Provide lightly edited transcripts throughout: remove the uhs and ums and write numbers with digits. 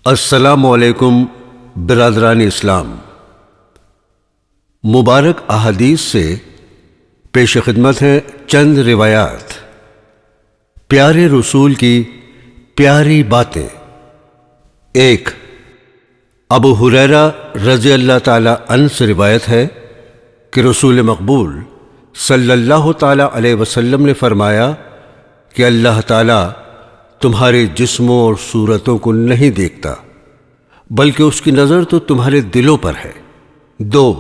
السلام علیکم برادران اسلام۔ مبارک احادیث سے پیش خدمت ہیں چند روایات۔ پیارے رسول کی پیاری باتیں۔ ایک، ابو ہریرہ رضی اللہ تعالی عنہ سے روایت ہے کہ رسول مقبول صلی اللہ تعالی علیہ وسلم نے فرمایا کہ اللہ تعالی تمہارے جسموں اور صورتوں کو نہیں دیکھتا بلکہ اس کی نظر تو تمہارے دلوں پر ہے۔ دو،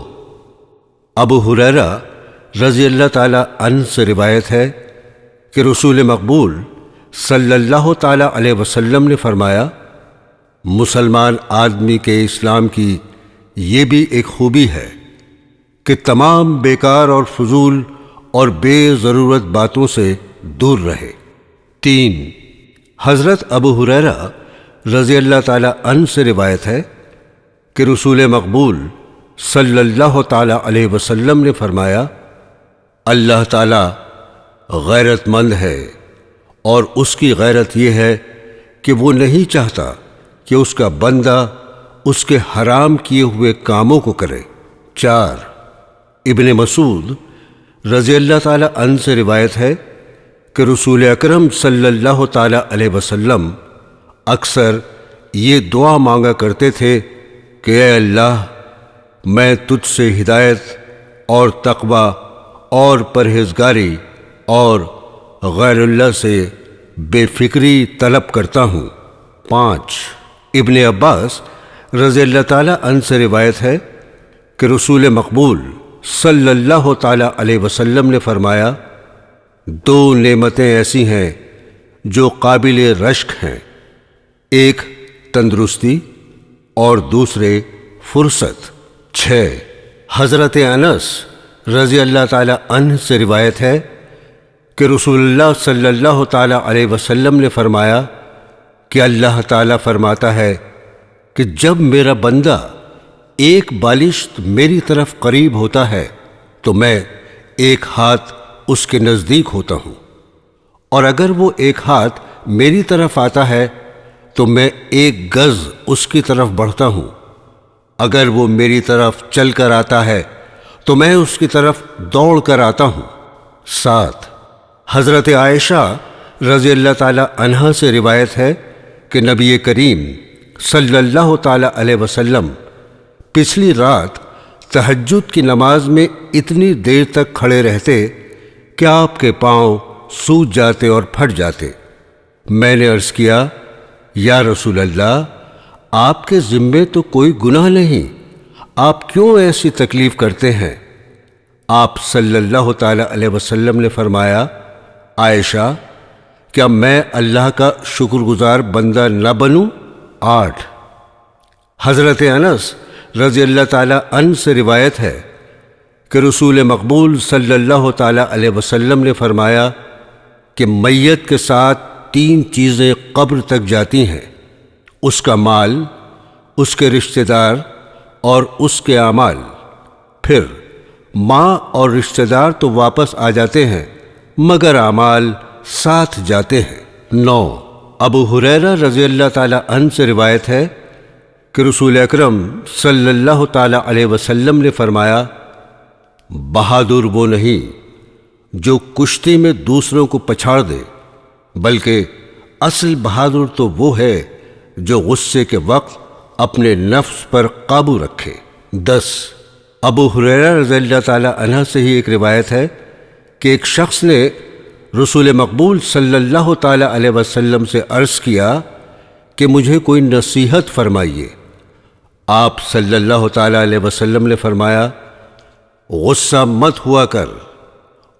ابو ہریرہ رضی اللہ تعالی عنہ سے روایت ہے کہ رسول مقبول صلی اللہ تعالی علیہ وسلم نے فرمایا، مسلمان آدمی کے اسلام کی یہ بھی ایک خوبی ہے کہ تمام بیکار اور فضول اور بے ضرورت باتوں سے دور رہے۔ تین، حضرت ابو ہریرہ رضی اللہ تعالی عنہ سے روایت ہے کہ رسول مقبول صلی اللہ تعالی علیہ وسلم نے فرمایا، اللہ تعالی غیرت مند ہے اور اس کی غیرت یہ ہے کہ وہ نہیں چاہتا کہ اس کا بندہ اس کے حرام کیے ہوئے کاموں کو کرے۔ چار، ابن مسعود رضی اللہ تعالی عنہ سے روایت ہے کہ رسول اکرم صلی اللہ تعالی علیہ وسلم اکثر یہ دعا مانگا کرتے تھے کہ اے اللہ، میں تجھ سے ہدایت اور تقوی اور پرہیزگاری اور غیر اللہ سے بے فکری طلب کرتا ہوں۔ پانچ، ابن عباس رضی اللہ تعالی عنہ سے روایت ہے کہ رسول مقبول صلی اللہ تعالی علیہ وسلم نے فرمایا، دو نعمتیں ایسی ہیں جو قابل رشک ہیں، ایک تندرستی اور دوسرے فرصت۔ چھ، حضرت انس رضی اللہ تعالی عنہ سے روایت ہے کہ رسول اللہ صلی اللہ تعالی علیہ وسلم نے فرمایا کہ اللہ تعالی فرماتا ہے کہ جب میرا بندہ ایک بالشت میری طرف قریب ہوتا ہے تو میں ایک ہاتھ اس کے نزدیک ہوتا ہوں، اور اگر وہ ایک ہاتھ میری طرف آتا ہے تو میں ایک گز اس کی طرف بڑھتا ہوں، اگر وہ میری طرف چل کر آتا ہے تو میں اس کی طرف دوڑ کر آتا ہوں۔ سات، حضرت عائشہ رضی اللہ تعالی عنہا سے روایت ہے کہ نبی کریم صلی اللہ تعالی علیہ وسلم پچھلی رات تہجد کی نماز میں اتنی دیر تک کھڑے رہتے کہ آپ کے پاؤں سوج جاتے اور پھٹ جاتے۔ میں نے عرض کیا، یا رسول اللہ، آپ کے ذمے تو کوئی گناہ نہیں، آپ کیوں ایسی تکلیف کرتے ہیں؟ آپ صلی اللہ تعالی علیہ وسلم نے فرمایا، عائشہ، کیا میں اللہ کا شکر گزار بندہ نہ بنوں؟ آٹھ، حضرت انس رضی اللہ تعالی عنہ سے روایت ہے کہ رسول مقبول صلی اللہ تعالی علیہ وسلم نے فرمایا کہ میت کے ساتھ تین چیزیں قبر تک جاتی ہیں، اس کا مال، اس کے رشتہ دار اور اس کے اعمال۔ پھر ماں اور رشتہ دار تو واپس آ جاتے ہیں مگر اعمال ساتھ جاتے ہیں۔ نو، ابو ہریرہ رضی اللہ تعالی عنہ سے روایت ہے کہ رسول اکرم صلی اللہ تعالی علیہ وسلم نے فرمایا، بہادر وہ نہیں جو کشتی میں دوسروں کو پچھاڑ دے، بلکہ اصل بہادر تو وہ ہے جو غصے کے وقت اپنے نفس پر قابو رکھے۔ 10، ابو ہریرہ رضی اللہ تعالی عنہ سے ہی ایک روایت ہے کہ ایک شخص نے رسول مقبول صلی اللہ تعالی علیہ وسلم سے عرض کیا کہ مجھے کوئی نصیحت فرمائیے۔ آپ صلی اللہ تعالی علیہ وسلم نے فرمایا، غصہ مت ہوا کر۔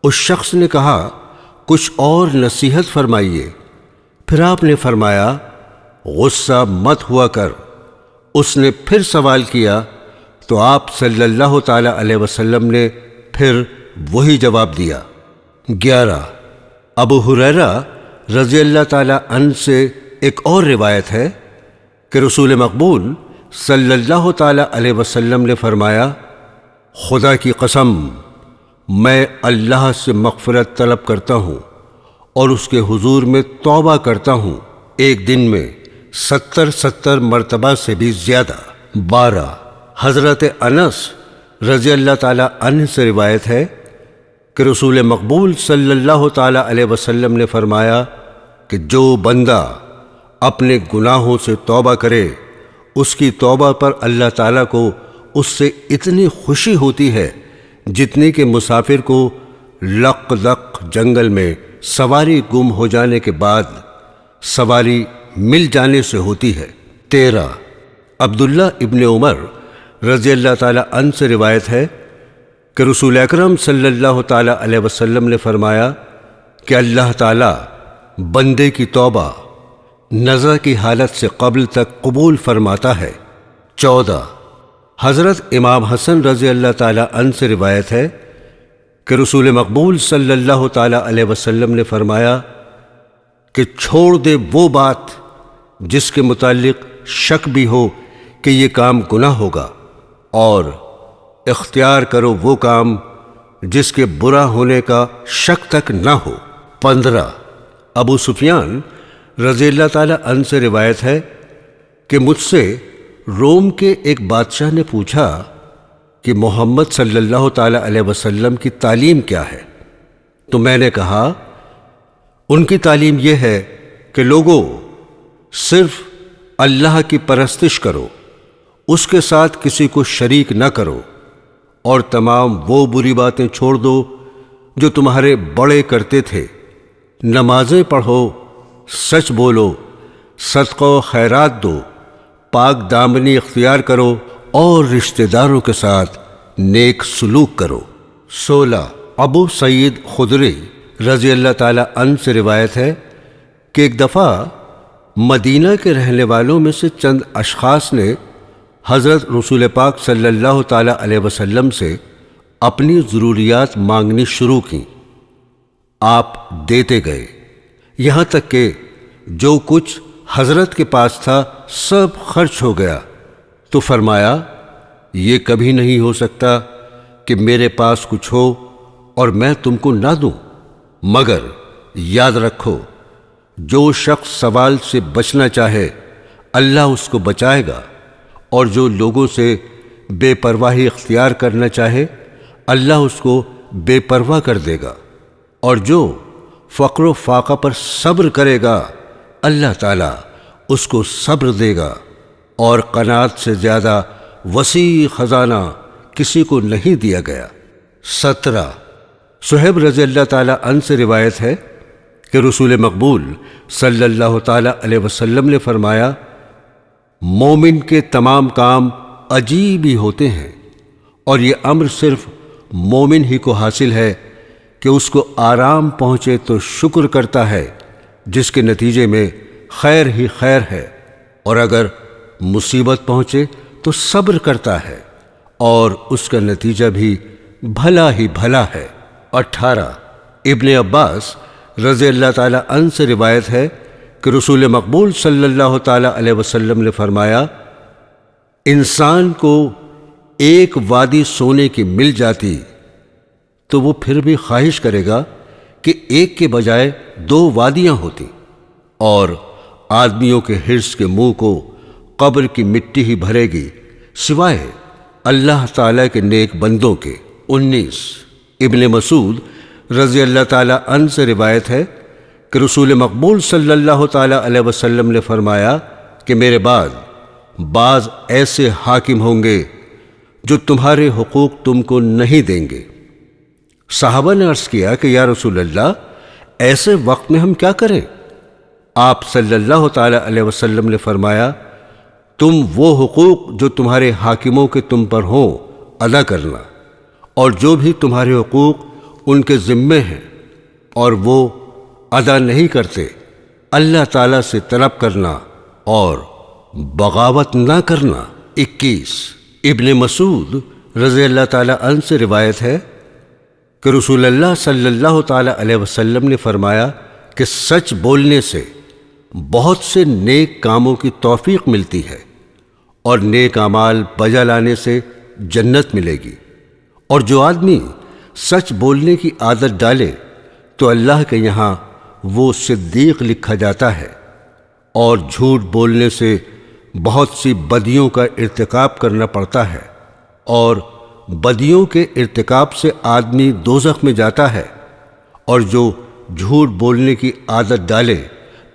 اس شخص نے کہا، کچھ اور نصیحت فرمائیے۔ پھر آپ نے فرمایا، غصہ مت ہوا کر۔ اس نے پھر سوال کیا تو آپ صلی اللہ تعالی علیہ وسلم نے پھر وہی جواب دیا۔ 11، ابو ہریرہ رضی اللہ تعالی عنہ سے ایک اور روایت ہے کہ رسول مقبول صلی اللہ تعالی علیہ وسلم نے فرمایا، خدا کی قسم، میں اللہ سے مغفرت طلب کرتا ہوں اور اس کے حضور میں توبہ کرتا ہوں، ایک دن میں 70 مرتبہ سے بھی زیادہ۔ 12 حضرت انس رضی اللہ تعالی عنہ سے روایت ہے کہ رسول مقبول صلی اللہ تعالی علیہ وسلم نے فرمایا کہ جو بندہ اپنے گناہوں سے توبہ کرے اس کی توبہ پر اللہ تعالیٰ کو اس سے اتنی خوشی ہوتی ہے جتنی کہ مسافر کو لق دق جنگل میں سواری گم ہو جانے کے بعد سواری مل جانے سے ہوتی ہے۔ 13 عبداللہ ابن عمر رضی اللہ تعالی عنہ سے روایت ہے کہ رسول اکرم صلی اللہ تعالی علیہ وسلم نے فرمایا کہ اللہ تعالی بندے کی توبہ نزع کی حالت سے قبل تک قبول فرماتا ہے۔ 14 حضرت امام حسن رضی اللہ تعالی عنہ سے روایت ہے کہ رسول مقبول صلی اللہ تعالی علیہ وسلم نے فرمایا کہ چھوڑ دے وہ بات جس کے متعلق شک بھی ہو کہ یہ کام گناہ ہوگا، اور اختیار کرو وہ کام جس کے برا ہونے کا شک تک نہ ہو۔ 15 ابو سفیان رضی اللہ تعالی عنہ سے روایت ہے کہ مجھ سے روم کے ایک بادشاہ نے پوچھا کہ محمد صلی اللہ تعالی علیہ وسلم کی تعلیم کیا ہے؟ تو میں نے کہا ان کی تعلیم یہ ہے کہ لوگوں صرف اللہ کی پرستش کرو، اس کے ساتھ کسی کو شریک نہ کرو، اور تمام وہ بری باتیں چھوڑ دو جو تمہارے بڑے کرتے تھے، نمازیں پڑھو، سچ بولو، صدقہ و خیرات دو، پاک دامنی اختیار کرو، اور رشتہ داروں کے ساتھ نیک سلوک کرو۔ 16 ابو سعید خدری رضی اللہ تعالی عنہ سے روایت ہے کہ ایک دفعہ مدینہ کے رہنے والوں میں سے چند اشخاص نے حضرت رسول پاک صلی اللہ تعالی علیہ وسلم سے اپنی ضروریات مانگنی شروع کی۔ آپ دیتے گئے، یہاں تک کہ جو کچھ حضرت کے پاس تھا سب خرچ ہو گیا۔ تو فرمایا یہ کبھی نہیں ہو سکتا کہ میرے پاس کچھ ہو اور میں تم کو نہ دوں، مگر یاد رکھو جو شخص سوال سے بچنا چاہے اللہ اس کو بچائے گا، اور جو لوگوں سے بے پرواہی اختیار کرنا چاہے اللہ اس کو بے پرواہ کر دے گا، اور جو فقر و فاقہ پر صبر کرے گا اللہ تعالیٰ اس کو صبر دے گا، اور قناعت سے زیادہ وسیع خزانہ کسی کو نہیں دیا گیا۔ 17 صہیب رضی اللہ تعالی عنہ سے روایت ہے کہ رسول مقبول صلی اللہ تعالی علیہ وسلم نے فرمایا مومن کے تمام کام عجیب ہی ہوتے ہیں، اور یہ امر صرف مومن ہی کو حاصل ہے کہ اس کو آرام پہنچے تو شکر کرتا ہے، جس کے نتیجے میں خیر ہی خیر ہے، اور اگر مصیبت پہنچے تو صبر کرتا ہے، اور اس کا نتیجہ بھی بھلا ہی بھلا ہے۔ 18 ابن عباس رضی اللہ تعالی عنہ سے روایت ہے کہ رسول مقبول صلی اللہ تعالی علیہ وسلم نے فرمایا انسان کو ایک وادی سونے کی مل جاتی تو وہ پھر بھی خواہش کرے گا کہ ایک کے بجائے 2 وادیاں ہوتی، اور آدمیوں کے حرص کے منہ کو قبر کی مٹی ہی بھرے گی سوائے اللہ تعالیٰ کے نیک بندوں کے۔ 19 ابن مسعود رضی اللہ تعالیٰ عنہ سے روایت ہے کہ رسول مقبول صلی اللہ تعالیٰ علیہ وسلم نے فرمایا کہ میرے بعد بعض ایسے حاکم ہوں گے جو تمہارے حقوق تم کو نہیں دیں گے۔ صحابہ نے عرض کیا کہ یا رسول اللہ ایسے وقت میں ہم کیا کریں؟ آپ صلی اللہ تعالیٰ علیہ وسلم نے فرمایا تم وہ حقوق جو تمہارے حاکموں کے تم پر ہوں ادا کرنا، اور جو بھی تمہارے حقوق ان کے ذمے ہیں اور وہ ادا نہیں کرتے اللہ تعالیٰ سے طلب کرنا اور بغاوت نہ کرنا۔ 21 ابن مسعود رضی اللہ تعالیٰ عنہ سے روایت ہے کہ رسول اللہ صلی اللہ تعالیٰ علیہ وسلم نے فرمایا کہ سچ بولنے سے بہت سے نیک کاموں کی توفیق ملتی ہے، اور نیک اعمال بجا لانے سے جنت ملے گی، اور جو آدمی سچ بولنے کی عادت ڈالے تو اللہ کے یہاں وہ صدیق لکھا جاتا ہے، اور جھوٹ بولنے سے بہت سی بدیوں کا ارتکاب کرنا پڑتا ہے، اور بدیوں کے ارتکاب سے آدمی دوزخ میں جاتا ہے، اور جو جھوٹ بولنے کی عادت ڈالے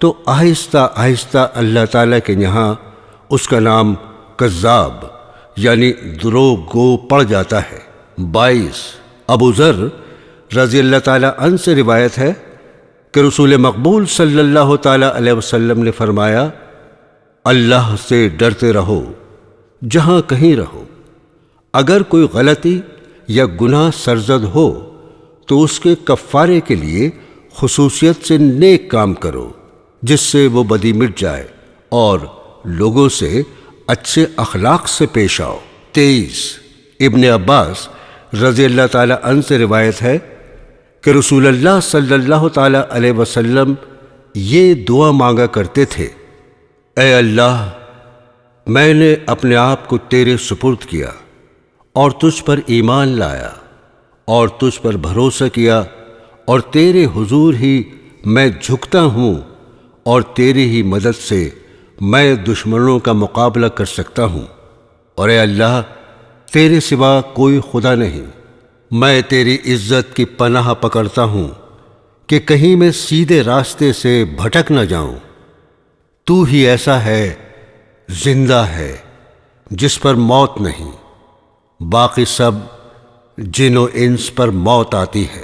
تو آہستہ آہستہ اللہ تعالیٰ کے یہاں اس کا نام کذاب یعنی دروغ گو پڑ جاتا ہے۔ 22 ابو ذر رضی اللہ تعالیٰ عنہ سے روایت ہے کہ رسول مقبول صلی اللہ تعالیٰ علیہ وسلم نے فرمایا، اللہ سے ڈرتے رہو جہاں کہیں رہو، اگر کوئی غلطی یا گناہ سرزد ہو تو اس کے کفارے کے لیے خصوصیت سے نیک کام کرو جس سے وہ بدی مٹ جائے، اور لوگوں سے اچھے اخلاق سے پیش آؤ۔ 23 ابن عباس رضی اللہ تعالیٰ عنہ سے روایت ہے کہ رسول اللہ صلی اللہ تعالیٰ علیہ وسلم یہ دعا مانگا کرتے تھے، اے اللہ، میں نے اپنے آپ کو تیرے سپرد کیا اور تجھ پر ایمان لایا اور تجھ پر بھروسہ کیا، اور تیرے حضور ہی میں جھکتا ہوں، اور تیری ہی مدد سے میں دشمنوں کا مقابلہ کر سکتا ہوں، اور اے اللہ، تیرے سوا کوئی خدا نہیں، میں تیری عزت کی پناہ پکڑتا ہوں کہ کہیں میں سیدھے راستے سے بھٹک نہ جاؤں۔ تو ہی ایسا ہے زندہ ہے جس پر موت نہیں، باقی سب جن و انس پر موت آتی ہے۔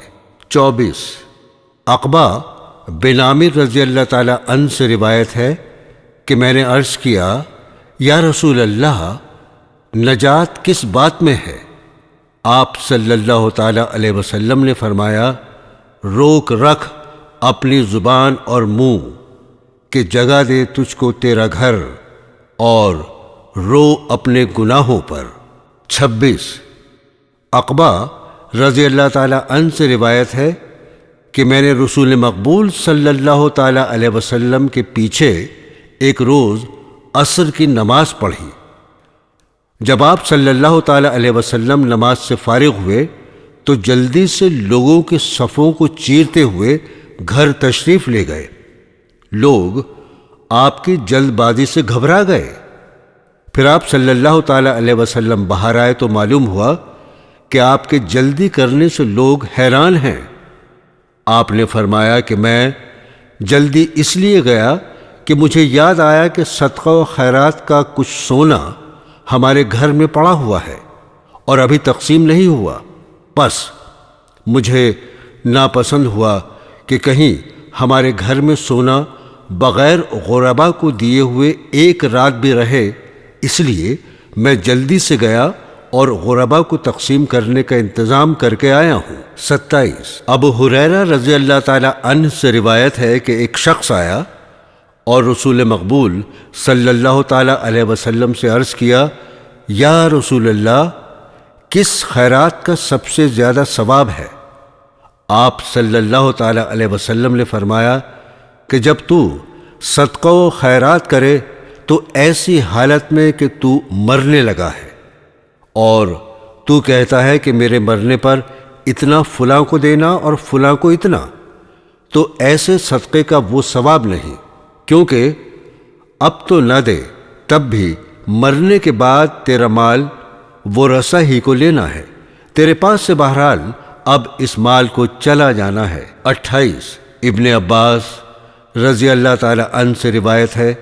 24 عقبہ بن عامر رضی اللہ تعالیٰ عنہ سے روایت ہے کہ میں نے عرض کیا، یا رسول اللہ، نجات کس بات میں ہے؟ آپ صلی اللہ تعالیٰ علیہ وسلم نے فرمایا، روک رکھ اپنی زبان اور منہ کہ جگہ دے تجھ کو تیرا گھر، اور رو اپنے گناہوں پر۔ 26 عقبہ رضی اللہ تعالیٰ عنہ سے روایت ہے کہ میں نے رسول مقبول صلی اللہ تعالیٰ علیہ وسلم کے پیچھے ایک روز عصر کی نماز پڑھی۔ جب آپ صلی اللہ تعالیٰ علیہ وسلم نماز سے فارغ ہوئے تو جلدی سے لوگوں کے صفوں کو چیرتے ہوئے گھر تشریف لے گئے۔ لوگ آپ کی جلد بازی سے گھبرا گئے۔ پھر آپ صلی اللہ تعالیٰ علیہ وسلم باہر آئے تو معلوم ہوا کہ آپ کے جلدی کرنے سے لوگ حیران ہیں۔ آپ نے فرمایا کہ میں جلدی اس لیے گیا کہ مجھے یاد آیا کہ صدقہ و خیرات کا کچھ سونا ہمارے گھر میں پڑا ہوا ہے اور ابھی تقسیم نہیں ہوا، بس مجھے ناپسند ہوا کہ کہیں ہمارے گھر میں سونا بغیر غربا کو دیے ہوئے ایک رات بھی رہے، اس لیے میں جلدی سے گیا اور غربا کو تقسیم کرنے کا انتظام کر کے آیا ہوں۔ 27 ابو ہریرہ رضی اللہ تعالیٰ عنہ سے روایت ہے کہ ایک شخص آیا اور رسول مقبول صلی اللہ تعالیٰ علیہ وسلم سے عرض کیا، یا رسول اللہ، کس خیرات کا سب سے زیادہ ثواب ہے؟ آپ صلی اللہ تعالیٰ علیہ وسلم نے فرمایا کہ جب تو صدقہ و خیرات کرے تو ایسی حالت میں کہ تو مرنے لگا ہے، اور تو کہتا ہے کہ میرے مرنے پر اتنا فلاں کو دینا اور فلاں کو اتنا، تو ایسے صدقے کا وہ ثواب نہیں، کیونکہ اب تو نہ دے تب بھی مرنے کے بعد تیرا مال وہ رسا ہی کو لینا ہے، تیرے پاس سے بہرحال اب اس مال کو چلا جانا ہے۔ 28 ابن عباس رضی اللہ تعالی عنہ سے روایت ہے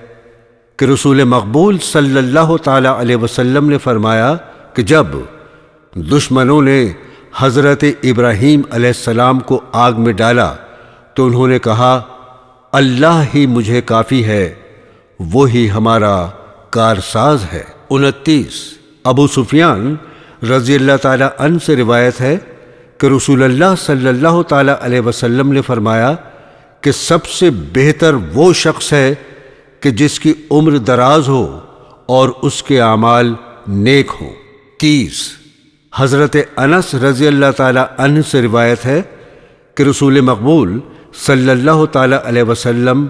کہ رسول مقبول صلی اللہ تعالی علیہ وسلم نے فرمایا کہ جب دشمنوں نے حضرت ابراہیم علیہ السلام کو آگ میں ڈالا تو انہوں نے کہا، اللہ ہی مجھے کافی ہے، وہی ہمارا کارساز ہے۔ 29 ابو سفیان رضی اللہ تعالی عنہ سے روایت ہے کہ رسول اللہ صلی اللہ تعالی علیہ وسلم نے فرمایا کہ سب سے بہتر وہ شخص ہے کہ جس کی عمر دراز ہو اور اس کے اعمال نیک ہوں۔ 30 حضرت انس رضی اللہ تعالی عنہ سے روایت ہے کہ رسول مقبول صلی اللہ تعالی علیہ وسلم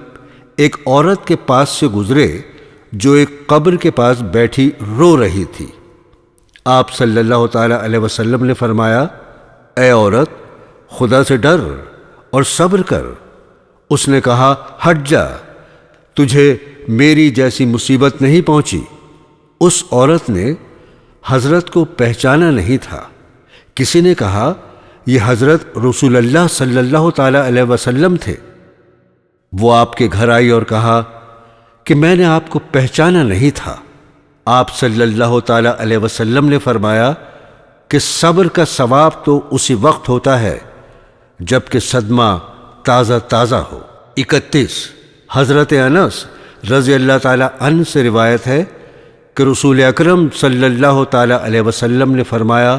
ایک عورت کے پاس سے گزرے جو ایک قبر کے پاس بیٹھی رو رہی تھی۔ آپ صلی اللہ تعالی علیہ وسلم نے فرمایا، اے عورت، خدا سے ڈر اور صبر کر۔ اس نے کہا، ہٹ جا، تجھے میری جیسی مصیبت نہیں پہنچی۔ اس عورت نے حضرت کو پہچانا نہیں تھا۔ کسی نے کہا یہ حضرت رسول اللہ صلی اللہ تعالی علیہ وسلم تھے۔ وہ آپ کے گھر آئی اور کہا کہ میں نے آپ کو پہچانا نہیں تھا۔ آپ صلی اللہ تعالی علیہ وسلم نے فرمایا کہ صبر کا ثواب تو اسی وقت ہوتا ہے جب کہ صدمہ تازہ تازہ ہو۔ 31 حضرت انس رضی اللہ تعالی عنہ سے روایت ہے کہ رسول اکرم صلی اللہ تعالی علیہ وسلم نے فرمایا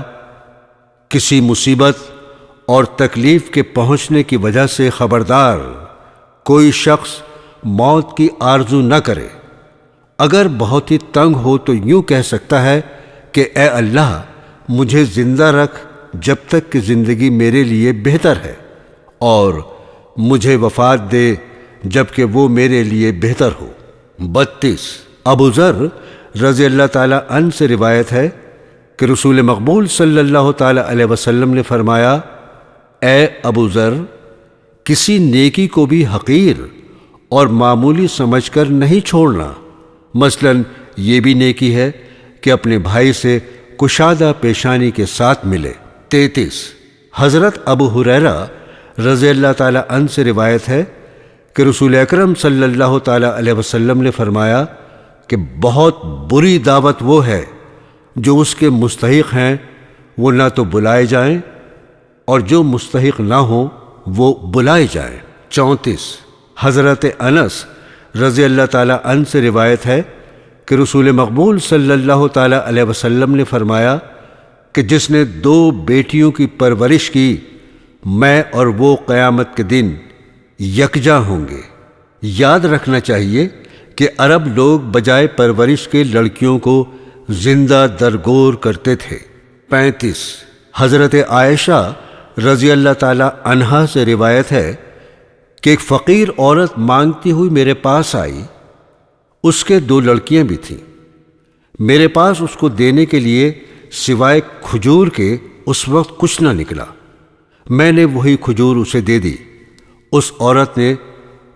کسی مصیبت اور تکلیف کے پہنچنے کی وجہ سے خبردار کوئی شخص موت کی آرزو نہ کرے۔ اگر بہت ہی تنگ ہو تو یوں کہہ سکتا ہے کہ اے اللہ مجھے زندہ رکھ جب تک کہ زندگی میرے لیے بہتر ہے، اور مجھے وفات دے جب کہ وہ میرے لیے بہتر ہو۔ 32 ابو ذر رضی اللہ تعالی عنہ سے روایت ہے کہ رسول مقبول صلی اللہ تعالی علیہ وسلم نے فرمایا اے ابو ذر کسی نیکی کو بھی حقیر اور معمولی سمجھ کر نہیں چھوڑنا، مثلا یہ بھی نیکی ہے کہ اپنے بھائی سے کشادہ پیشانی کے ساتھ ملے۔ 33 حضرت ابو ہریرہ رضی اللہ تعالی عنہ سے روایت ہے کہ رسول اکرم صلی اللہ تعالی علیہ وسلم نے فرمایا کہ بہت بری دعوت وہ ہے جو اس کے مستحق ہیں وہ نہ تو بلائے جائیں اور جو مستحق نہ ہوں وہ بلائے جائیں۔ 34 حضرت انس رضی اللہ تعالی عنہ سے روایت ہے کہ رسول مقبول صلی اللہ تعالی علیہ وسلم نے فرمایا کہ جس نے 2 بیٹیوں کی پرورش کی میں اور وہ قیامت کے دن یکجا ہوں گے۔ یاد رکھنا چاہیے کہ عرب لوگ بجائے پرورش کے لڑکیوں کو زندہ درگور کرتے تھے۔ 35 حضرت عائشہ رضی اللہ تعالی عنہا سے روایت ہے کہ ایک فقیر عورت مانگتی ہوئی میرے پاس آئی، اس کے 2 لڑکیاں بھی تھیں۔ میرے پاس اس کو دینے کے لیے سوائے کھجور کے اس وقت کچھ نہ نکلا۔ میں نے وہی کھجور اسے دے دی۔ اس عورت نے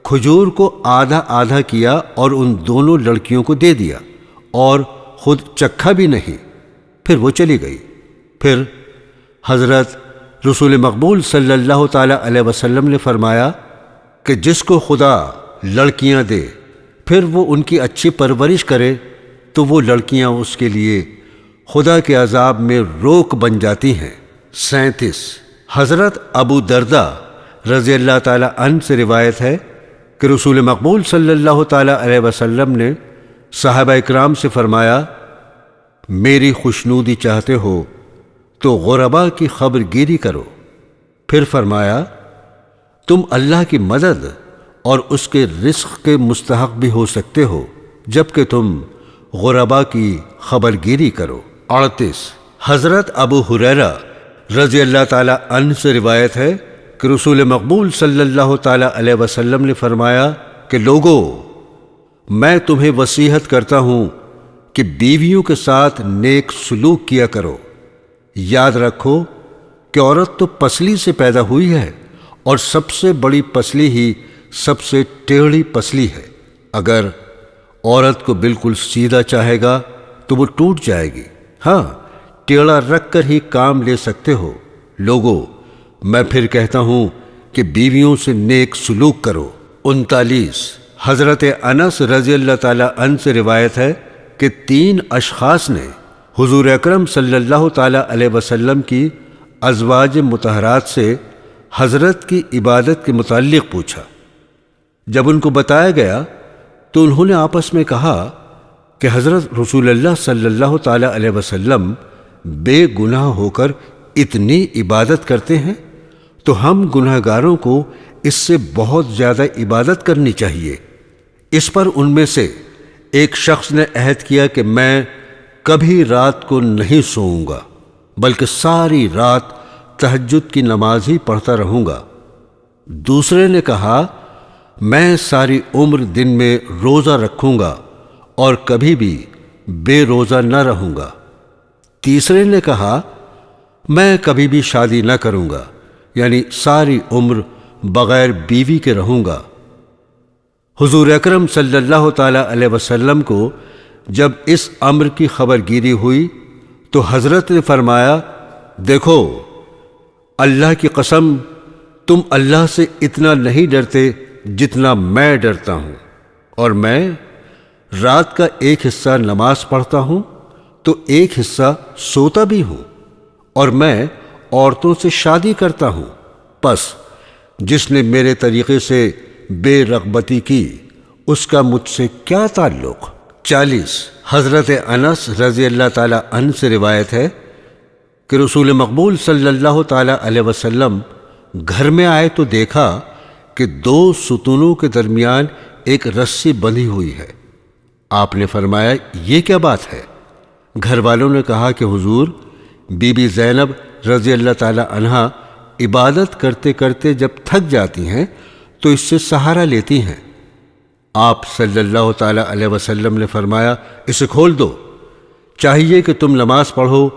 کھجور کو آدھا آدھا کیا اور ان دونوں لڑکیوں کو دے دیا اور خود چکھا بھی نہیں، پھر وہ چلی گئی۔ پھر حضرت رسول مقبول صلی اللہ تعالی علیہ وسلم نے فرمایا کہ جس کو خدا لڑکیاں دے پھر وہ ان کی اچھی پرورش کرے تو وہ لڑکیاں اس کے لیے خدا کے عذاب میں روک بن جاتی ہیں۔ 37 حضرت ابو دردہ رضی اللہ تعالی عنہ سے روایت ہے کہ رسول مقبول صلی اللہ تعالی علیہ وسلم نے صحابہ اکرام سے فرمایا میری خوشنودی چاہتے ہو تو غرباء کی خبر گیری کرو۔ پھر فرمایا تم اللہ کی مدد اور اس کے رزق کے مستحق بھی ہو سکتے ہو جبکہ تم غرباء کی خبر گیری کرو۔ 38 حضرت ابو ہریرہ رضی اللہ تعالی عنہ سے روایت ہے کہ رسول مقبول صلی اللہ تعالی علیہ وسلم نے فرمایا کہ لوگو میں تمہیں وصیحت کرتا ہوں کہ بیویوں کے ساتھ نیک سلوک کیا کرو۔ یاد رکھو کہ عورت تو پسلی سے پیدا ہوئی ہے اور سب سے بڑی پسلی ہی سب سے ٹیڑھی پسلی ہے۔ اگر عورت کو بالکل سیدھا چاہے گا تو وہ ٹوٹ جائے گی، ہاں ٹیڑھا رکھ کر ہی کام لے سکتے ہو۔ لوگو میں پھر کہتا ہوں کہ بیویوں سے نیک سلوک کرو۔ 39 حضرت انس رضی اللہ تعالی عنہ سے روایت ہے کہ 3 اشخاص نے حضور اکرم صلی اللہ تعالی علیہ وسلم کی ازواج مطہرات سے حضرت کی عبادت کے متعلق پوچھا۔ جب ان کو بتایا گیا تو انہوں نے آپس میں کہا کہ حضرت رسول اللہ صلی اللہ تعالی علیہ وسلم بے گناہ ہو کر اتنی عبادت کرتے ہیں تو ہم گناہ گاروں کو اس سے بہت زیادہ عبادت کرنی چاہیے۔ اس پر ان میں سے ایک شخص نے عہد کیا کہ میں کبھی رات کو نہیں سوؤں گا بلکہ ساری رات تہجد کی نماز ہی پڑھتا رہوں گا۔ دوسرے نے کہا میں ساری عمر دن میں روزہ رکھوں گا اور کبھی بھی بے روزہ نہ رہوں گا۔ تیسرے نے کہا میں کبھی بھی شادی نہ کروں گا، یعنی ساری عمر بغیر بیوی کے رہوں گا۔ حضور اکرم صلی اللہ تعالی علیہ وسلم کو جب اس امر کی خبر گیری ہوئی تو حضرت نے فرمایا، دیکھو اللہ کی قسم تم اللہ سے اتنا نہیں ڈرتے جتنا میں ڈرتا ہوں، اور میں رات کا ایک حصہ نماز پڑھتا ہوں تو ایک حصہ سوتا بھی ہوں، اور میں عورتوں سے شادی کرتا ہوں، پس جس نے میرے طریقے سے بے رغبتی کی اس کا مجھ سے کیا تعلق؟ 40 حضرت انس رضی اللہ تعالی عنہ سے روایت ہے کہ رسول مقبول صلی اللہ تعالی علیہ وسلم گھر میں آئے تو دیکھا کہ 2 ستونوں کے درمیان ایک رسی بندھی ہوئی ہے۔ آپ نے فرمایا، یہ کیا بات ہے؟ گھر والوں نے کہا کہ حضور، بی بی زینب رضی اللہ تعالی عنہا عبادت کرتے کرتے جب تھک جاتی ہیں تو اس سے سہارا لیتی ہیں۔ آپ صلی اللہ تعالی علیہ وسلم نے فرمایا، اسے کھول دو، چاہیے کہ تم نماز پڑھو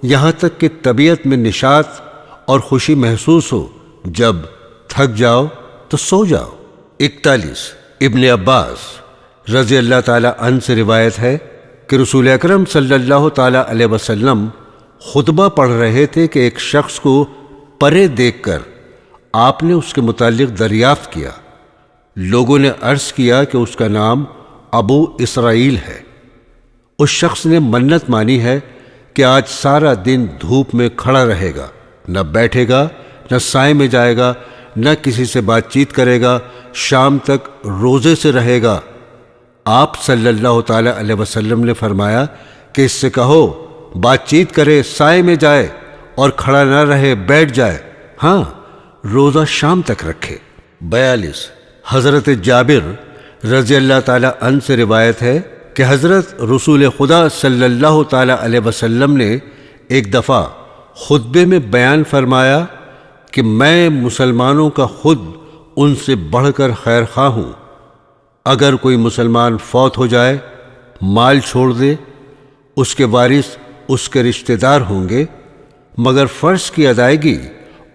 یہاں تک کہ طبیعت میں نشاط اور خوشی محسوس ہو، جب تھک جاؤ تو سو جاؤ۔ 41 ابن عباس رضی اللہ تعالی عنہ سے روایت ہے کہ رسول اکرم صلی اللہ تعالی علیہ وسلم خطبہ پڑھ رہے تھے کہ ایک شخص کو پرے دیکھ کر آپ نے اس کے متعلق دریافت کیا۔ لوگوں نے عرض کیا کہ اس کا نام ابو اسرائیل ہے۔ اس شخص نے منت مانی ہے کہ آج سارا دن دھوپ میں کھڑا رہے گا، نہ بیٹھے گا، نہ سائے میں جائے گا، نہ کسی سے بات چیت کرے گا، شام تک روزے سے رہے گا۔ آپ صلی اللہ تعالی علیہ وسلم نے فرمایا کہ اس سے کہو بات چیت کرے، سائے میں جائے، اور کھڑا نہ رہے، بیٹھ جائے، ہاں روزہ شام تک رکھے۔ 42 حضرت جابر رضی اللہ تعالی عنہ سے روایت ہے کہ حضرت رسول خدا صلی اللہ تعالی علیہ وسلم نے ایک دفعہ خطبے میں بیان فرمایا کہ میں مسلمانوں کا خود ان سے بڑھ کر خیر خواہ ہوں۔ اگر کوئی مسلمان فوت ہو جائے، مال چھوڑ دے، اس کے وارث اس کے رشتہ دار ہوں گے، مگر فرض کی ادائیگی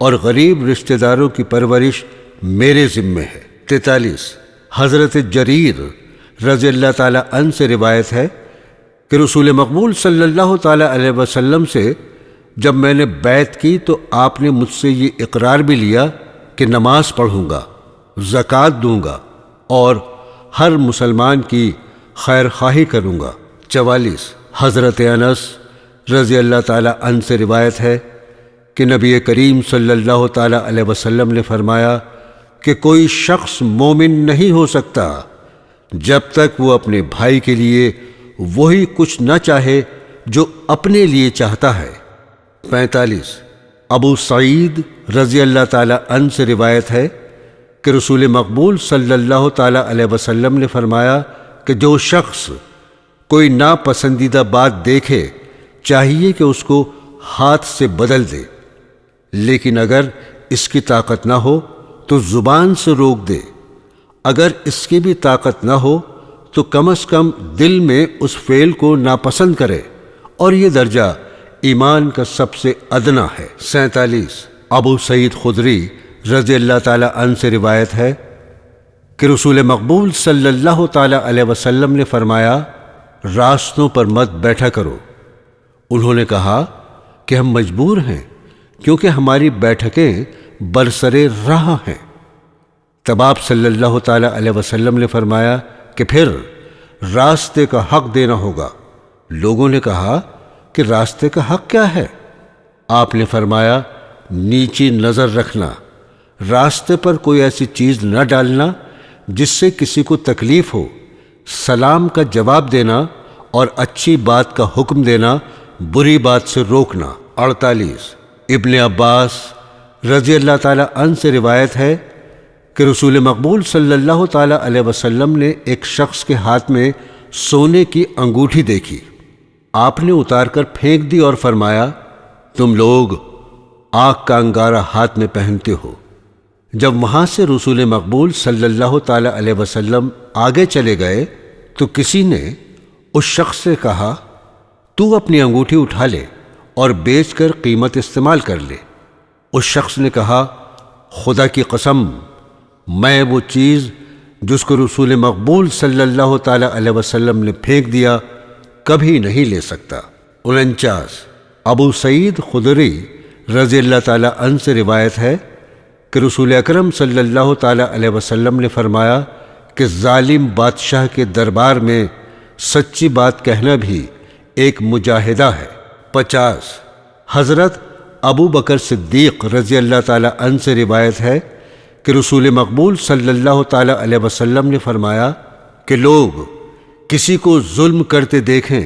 اور غریب رشتہ داروں کی پرورش میرے ذمے ہے۔ 43 حضرت جریر رضی اللہ تعالی عنہ سے روایت ہے کہ رسول مقبول صلی اللہ تعالی علیہ وسلم سے جب میں نے بیعت کی تو آپ نے مجھ سے یہ اقرار بھی لیا کہ نماز پڑھوں گا، زکوٰۃ دوں گا، اور ہر مسلمان کی خیر خواہی کروں گا۔ 44 حضرت انس رضی اللہ تعالی عنہ سے روایت ہے کہ نبی کریم صلی اللہ تعالی علیہ وسلم نے فرمایا کہ کوئی شخص مومن نہیں ہو سکتا جب تک وہ اپنے بھائی کے لیے وہی کچھ نہ چاہے جو اپنے لیے چاہتا ہے۔ 45 ابو سعید رضی اللہ تعالی عنہ سے روایت ہے کہ رسول مقبول صلی اللہ تعالی علیہ وسلم نے فرمایا کہ جو شخص کوئی ناپسندیدہ بات دیکھے چاہیے کہ اس کو ہاتھ سے بدل دے، لیکن اگر اس کی طاقت نہ ہو تو زبان سے روک دے، اگر اس کی بھی طاقت نہ ہو تو کم از کم دل میں اس فعل کو ناپسند کرے، اور یہ درجہ ایمان کا سب سے ادنا ہے۔ 47 ابو سعید خدری رضی اللہ تعالی عنہ سے روایت ہے کہ رسول مقبول صلی اللہ تعالی علیہ وسلم نے فرمایا، راستوں پر مت بیٹھا کرو۔ انہوں نے کہا کہ ہم مجبور ہیں کیونکہ ہماری بیٹھکیں برسرے راہ ہیں۔ تب آپ صلی اللہ تعالی علیہ وسلم نے فرمایا کہ پھر راستے کا حق دینا ہوگا۔ لوگوں نے کہا کہ راستے کا حق کیا ہے؟ آپ نے فرمایا، نیچی نظر رکھنا، راستے پر کوئی ایسی چیز نہ ڈالنا جس سے کسی کو تکلیف ہو، سلام کا جواب دینا اور اچھی بات کا حکم دینا، بری بات سے روکنا۔ 48 ابن عباس رضی اللہ تعالی عنہ سے روایت ہے کہ رسول مقبول صلی اللہ تعالی علیہ وسلم نے ایک شخص کے ہاتھ میں سونے کی انگوٹھی دیکھی۔ آپ نے اتار کر پھینک دی اور فرمایا، تم لوگ آگ کا انگارہ ہاتھ میں پہنتے ہو۔ جب وہاں سے رسول مقبول صلی اللہ تعالی علیہ وسلم آگے چلے گئے تو کسی نے اس شخص سے کہا، تو اپنی انگوٹھی اٹھا لے اور بیچ کر قیمت استعمال کر لے۔ اس شخص نے کہا، خدا کی قسم، میں وہ چیز جس کو رسول مقبول صلی اللہ تعالی علیہ وسلم نے پھینک دیا کبھی نہیں لے سکتا۔ 49 ابو سعید خدری رضی اللہ تعالی عنہ سے روایت ہے کہ رسول اکرم صلی اللہ تعالی علیہ وسلم نے فرمایا کہ ظالم بادشاہ کے دربار میں سچی بات کہنا بھی ایک مجاہدہ ہے۔ 50 حضرت ابو بکر صدیق رضی اللہ تعالی عنہ سے روایت ہے کہ رسول مقبول صلی اللہ تعالی علیہ وسلم نے فرمایا کہ لوگ کسی کو ظلم کرتے دیکھیں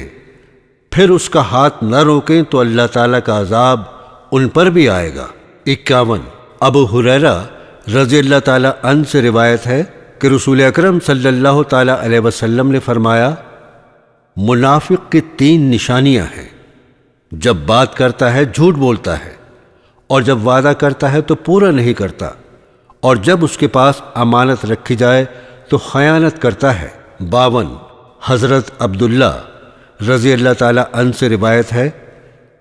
پھر اس کا ہاتھ نہ روکیں تو اللہ تعالیٰ کا عذاب ان پر بھی آئے گا۔ 51 ابو ہریرہ رضی اللہ تعالی عنہ سے روایت ہے کہ رسول اکرم صلی اللہ تعالی علیہ وسلم نے فرمایا منافق کی 3 نشانیاں ہیں، جب بات کرتا ہے جھوٹ بولتا ہے، اور جب وعدہ کرتا ہے تو پورا نہیں کرتا، اور جب اس کے پاس امانت رکھی جائے تو خیانت کرتا ہے۔ 52 حضرت عبداللہ رضی اللہ تعالی عنہ سے روایت ہے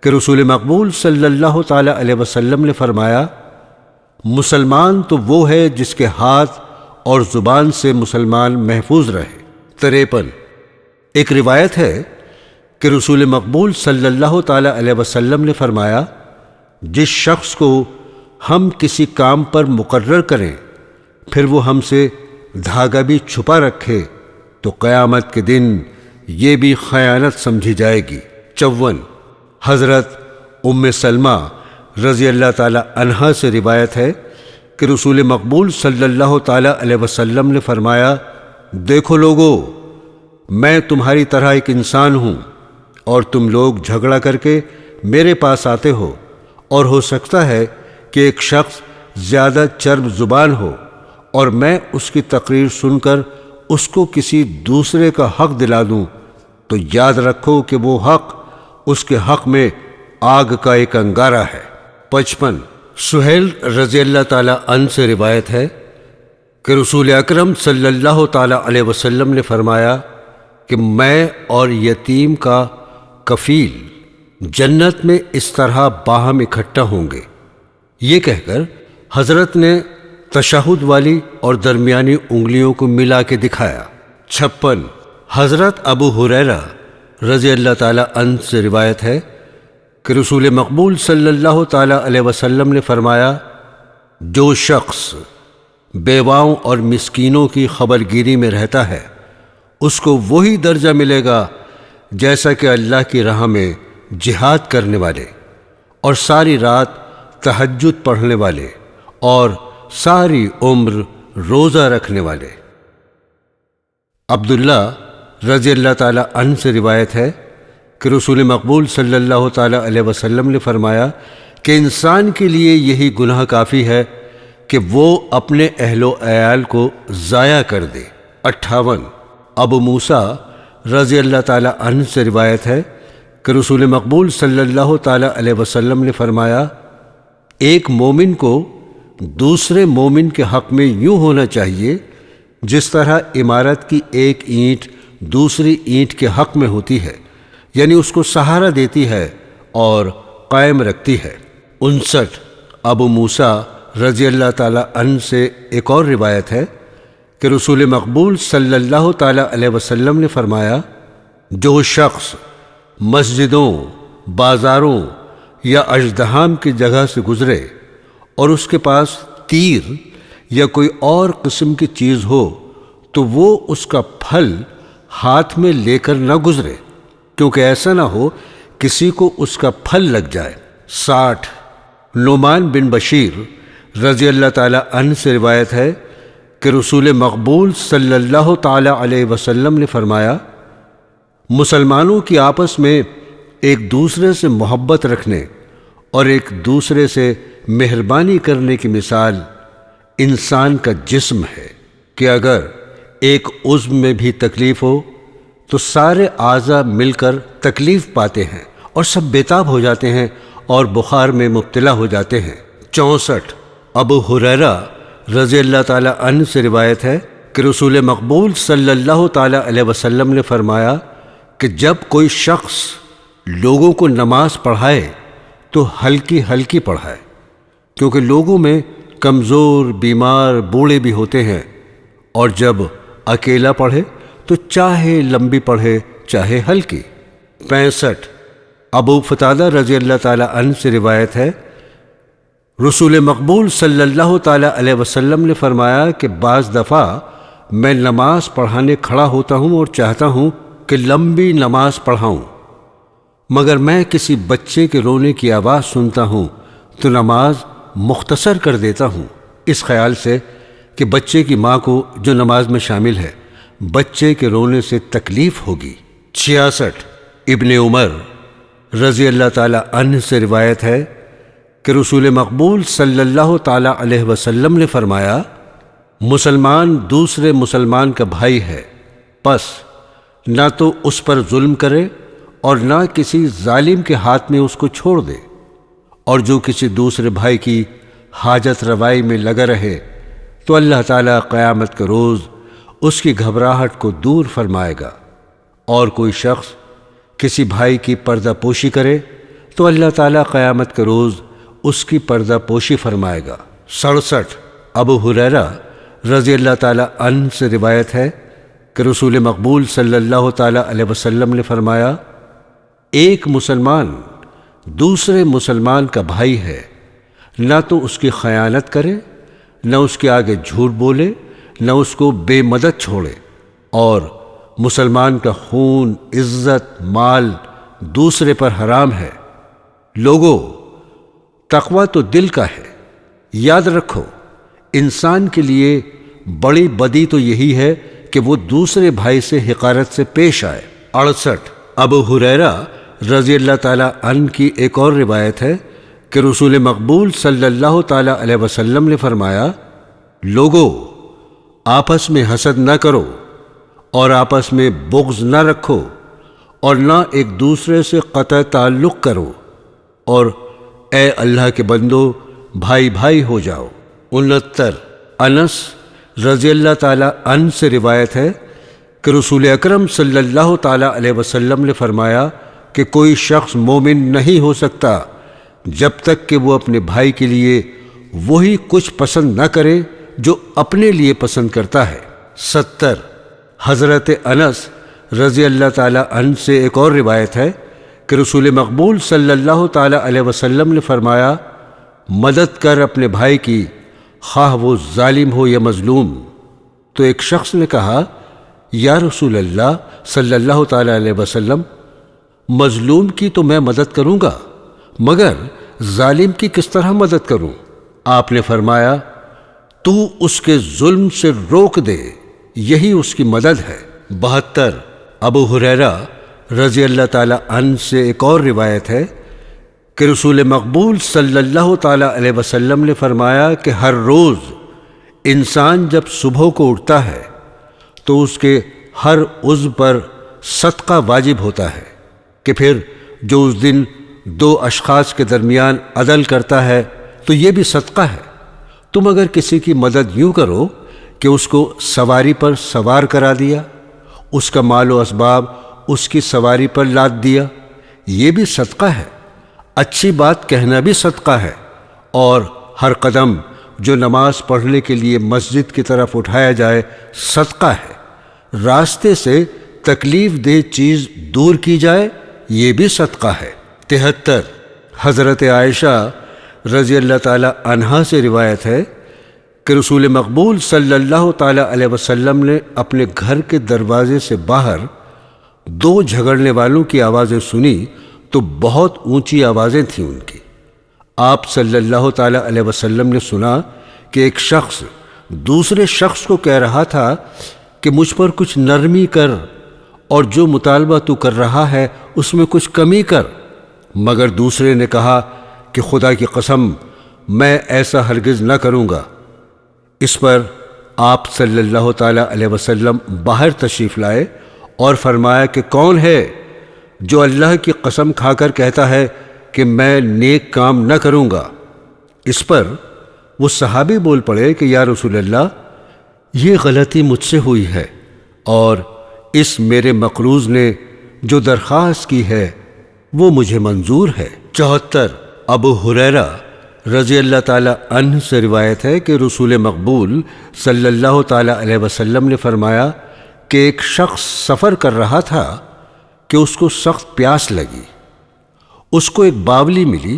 کہ رسول مقبول صلی اللہ تعالی علیہ وسلم نے فرمایا مسلمان تو وہ ہے جس کے ہاتھ اور زبان سے مسلمان محفوظ رہے۔ 53 ایک روایت ہے کہ رسول مقبول صلی اللہ تعالی علیہ وسلم نے فرمایا جس شخص کو ہم کسی کام پر مقرر کریں پھر وہ ہم سے دھاگا بھی چھپا رکھے تو قیامت کے دن یہ بھی خیانت سمجھی جائے گی۔ 54 حضرت ام سلمہ رضی اللہ تعالی عنہا سے روایت ہے کہ رسول مقبول صلی اللہ تعالی علیہ وسلم نے فرمایا دیکھو لوگو، میں تمہاری طرح ایک انسان ہوں اور تم لوگ جھگڑا کر کے میرے پاس آتے ہو، اور ہو سکتا ہے کہ ایک شخص زیادہ چرب زبان ہو اور میں اس کی تقریر سن کر اس کو کسی دوسرے کا حق دلا دوں، تو یاد رکھو کہ وہ حق اس کے حق میں آگ کا ایک انگارہ ہے۔ 55 سہیل رضی اللہ تعالی عنہ سے روایت ہے کہ رسول اکرم صلی اللہ تعالی علیہ وسلم نے فرمایا کہ میں اور یتیم کا کفیل جنت میں اس طرح باہم اکٹھا ہوں گے۔ یہ کہہ کر حضرت نے تشہد والی اور درمیانی انگلیوں کو ملا کے دکھایا۔ 56 حضرت ابو ہریرہ رضی اللہ تعالی عنہ سے روایت ہے کہ رسول مقبول صلی اللہ تعالی علیہ وسلم نے فرمایا جو شخص بیواؤں اور مسکینوں کی خبرگیری میں رہتا ہے اس کو وہی درجہ ملے گا جیسا کہ اللہ کی راہ میں جہاد کرنے والے اور ساری رات تہجد پڑھنے والے اور ساری عمر روزہ رکھنے والے۔ عبداللہ رضی اللہ تعالی عنہ سے روایت ہے کہ رسول مقبول صلی اللہ تعالی علیہ وسلم نے فرمایا کہ انسان کے لیے یہی گناہ کافی ہے کہ وہ اپنے اہل و عیال کو ضائع کر دے۔ 58 ابو موسیٰ رضی اللہ تعالی عنہ سے روایت ہے کہ رسول مقبول صلی اللہ تعالی علیہ وسلم نے فرمایا ایک مومن کو دوسرے مومن کے حق میں یوں ہونا چاہیے جس طرح عمارت کی ایک اینٹ دوسری اینٹ کے حق میں ہوتی ہے، یعنی اس کو سہارا دیتی ہے اور قائم رکھتی ہے۔ 59 ابو موسیٰ رضی اللہ تعالی عنہ سے ایک اور روایت ہے کہ رسول مقبول صلی اللہ تعالی علیہ وسلم نے فرمایا جو شخص مسجدوں، بازاروں یا اژدہام کی جگہ سے گزرے اور اس کے پاس تیر یا کوئی اور قسم کی چیز ہو تو وہ اس کا پھل ہاتھ میں لے کر نہ گزرے، کیونکہ ایسا نہ ہو کسی کو اس کا پھل لگ جائے۔ 60 نعمان بن بشیر رضی اللہ تعالی عنہ سے روایت ہے کہ رسول مقبول صلی اللہ تعالی علیہ وسلم نے فرمایا مسلمانوں کی آپس میں ایک دوسرے سے محبت رکھنے اور ایک دوسرے سے مہربانی کرنے کی مثال انسان کا جسم ہے کہ اگر ایک عضو میں بھی تکلیف ہو تو سارے اعضاء مل کر تکلیف پاتے ہیں اور سب بے تاب ہو جاتے ہیں اور بخار میں مبتلا ہو جاتے ہیں۔ 64 ابو ہریرہ رضی اللہ تعالی عنہ سے روایت ہے کہ رسول مقبول صلی اللہ تعالی علیہ وسلم نے فرمایا کہ جب کوئی شخص لوگوں کو نماز پڑھائے تو ہلکی ہلکی پڑھائے، کیونکہ لوگوں میں کمزور، بیمار، بوڑھے بھی ہوتے ہیں اور جب اکیلا پڑھے تو چاہے لمبی پڑھے چاہے ہلکی۔ 65 ابو قتادہ رضی اللہ تعالی عنہ سے روایت ہے، رسول مقبول صلی اللہ تعالی علیہ وسلم نے فرمایا کہ بعض دفعہ میں نماز پڑھانے کھڑا ہوتا ہوں اور چاہتا ہوں کہ لمبی نماز پڑھاؤں، مگر میں کسی بچے کے رونے کی آواز سنتا ہوں تو نماز مختصر کر دیتا ہوں، اس خیال سے کہ بچے کی ماں کو جو نماز میں شامل ہے بچے کے رونے سے تکلیف ہوگی۔ 66 ابن عمر رضی اللہ تعالی عنہ سے روایت ہے کہ رسول مقبول صلی اللہ تعالی علیہ وسلم نے فرمایا، مسلمان دوسرے مسلمان کا بھائی ہے، پس نہ تو اس پر ظلم کرے اور نہ کسی ظالم کے ہاتھ میں اس کو چھوڑ دے، اور جو کسی دوسرے بھائی کی حاجت روائی میں لگا رہے تو اللہ تعالیٰ قیامت کے روز اس کی گھبراہٹ کو دور فرمائے گا، اور کوئی شخص کسی بھائی کی پردہ پوشی کرے تو اللہ تعالیٰ قیامت کے روز اس کی پردہ پوشی فرمائے گا۔ 67 ابو ہریرہ رضی اللہ تعالی عنہ سے روایت ہے کہ رسول مقبول صلی اللہ تعالی علیہ وسلم نے فرمایا، ایک مسلمان دوسرے مسلمان کا بھائی ہے، نہ تو اس کی خیانت کرے، نہ اس کے آگے جھوٹ بولے، نہ اس کو بے مدد چھوڑے، اور مسلمان کا خون، عزت، مال دوسرے پر حرام ہے۔ لوگوں، تقویٰ تو دل کا ہے، یاد رکھو انسان کے لیے بڑی بدی تو یہی ہے کہ وہ دوسرے بھائی سے حقارت سے پیش آئے۔ 68 ابو ہریرہ رضی اللہ تعالی عنہ کی ایک اور روایت ہے کہ رسول مقبول صلی اللہ تعالی علیہ وسلم نے فرمایا، لوگوں، آپس میں حسد نہ کرو اور آپس میں بغض نہ رکھو اور نہ ایک دوسرے سے قطع تعلق کرو، اور اے اللہ کے بندو بھائی بھائی ہو جاؤ۔ 69 انس رضی اللہ تعالی عنہ سے روایت ہے کہ رسول اکرم صلی اللہ تعالی علیہ وسلم نے فرمایا کہ کوئی شخص مومن نہیں ہو سکتا جب تک کہ وہ اپنے بھائی کے لیے وہی کچھ پسند نہ کرے جو اپنے لیے پسند کرتا ہے۔ 70 حضرت انس رضی اللہ تعالی عنہ سے ایک اور روایت ہے کہ رسول مقبول صلی اللہ تعالی علیہ وسلم نے فرمایا، مدد کر اپنے بھائی کی، خواہ وہ ظالم ہو یا مظلوم۔ تو ایک شخص نے کہا، یا رسول اللہ صلی اللہ تعالی علیہ وسلم، مظلوم کی تو میں مدد کروں گا، مگر ظالم کی کس طرح مدد کروں؟ آپ نے فرمایا، تو اس کے ظلم سے روک دے، یہی اس کی مدد ہے۔ 72 ابو ہریرہ رضی اللہ تعالی عنہ سے ایک اور روایت ہے کہ رسول مقبول صلی اللہ تعالی علیہ وسلم نے فرمایا کہ ہر روز انسان جب صبح کو اٹھتا ہے تو اس کے ہر عضو پر صدقہ واجب ہوتا ہے، کہ پھر جو اس دن دو اشخاص کے درمیان عدل کرتا ہے تو یہ بھی صدقہ ہے۔ تم اگر کسی کی مدد یوں کرو کہ اس کو سواری پر سوار کرا دیا، اس کا مال و اسباب اس کی سواری پر لاد دیا، یہ بھی صدقہ ہے۔ اچھی بات کہنا بھی صدقہ ہے، اور ہر قدم جو نماز پڑھنے کے لیے مسجد کی طرف اٹھایا جائے صدقہ ہے۔ راستے سے تکلیف دہ چیز دور کی جائے، یہ بھی صدقہ ہے۔ 73 حضرت عائشہ رضی اللہ تعالی عنہا سے روایت ہے کہ رسول مقبول صلی اللہ تعالی علیہ وسلم نے اپنے گھر کے دروازے سے باہر دو جھگڑنے والوں کی آوازیں سنی تو بہت اونچی آوازیں تھیں ان کی۔ آپ صلی اللہ تعالی علیہ وسلم نے سنا کہ ایک شخص دوسرے شخص کو کہہ رہا تھا کہ مجھ پر کچھ نرمی کر، اور جو مطالبہ تو کر رہا ہے اس میں کچھ کمی کر، مگر دوسرے نے کہا کہ خدا کی قسم میں ایسا ہرگز نہ کروں گا۔ اس پر آپ صلی اللہ تعالی علیہ وسلم باہر تشریف لائے اور فرمایا کہ کون ہے جو اللہ کی قسم کھا کر کہتا ہے کہ میں نیک کام نہ کروں گا؟ اس پر وہ صحابی بول پڑے کہ یا رسول اللہ، یہ غلطی مجھ سے ہوئی ہے، اور اس میرے مقروض نے جو درخواست کی ہے وہ مجھے منظور ہے۔ 74 ابو ہریرہ رضی اللہ تعالی عنہ سے روایت ہے کہ رسول مقبول صلی اللہ تعالی علیہ وسلم نے فرمایا کہ ایک شخص سفر کر رہا تھا کہ اس کو سخت پیاس لگی۔ اس کو ایک باولی ملی،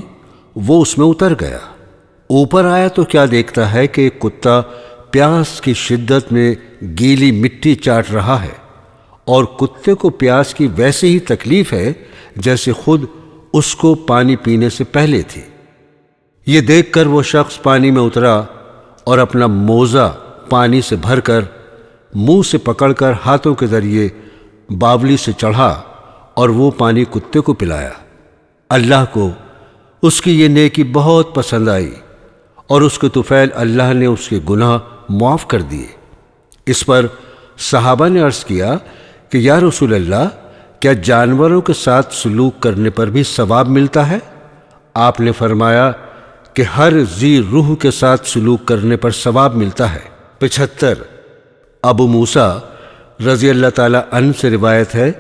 وہ اس میں اتر گیا۔ اوپر آیا تو کیا دیکھتا ہے کہ ایک کتا پیاس کی شدت میں گیلی مٹی چاٹ رہا ہے، اور کتے کو پیاس کی ویسے ہی تکلیف ہے جیسے خود اس کو پانی پینے سے پہلے تھی۔ یہ دیکھ کر وہ شخص پانی میں اترا اور اپنا موزہ پانی سے بھر کر منہ سے پکڑ کر ہاتھوں کے ذریعے باولی سے چڑھا اور وہ پانی کتے کو پلایا۔ اللہ کو اس کی یہ نیکی بہت پسند آئی اور اس کے طفیل اللہ نے اس کے گناہ معاف کر دیے۔ اس پر صحابہ نے عرض کیا کہ یا رسول اللہ، کیا جانوروں کے ساتھ سلوک کرنے پر بھی ثواب ملتا ہے؟ آپ نے فرمایا کہ ہر ذی روح کے ساتھ سلوک کرنے پر ثواب ملتا ہے۔ 75 ابو موسیٰ رضی اللہ تعالی عنہ سے روایت ہے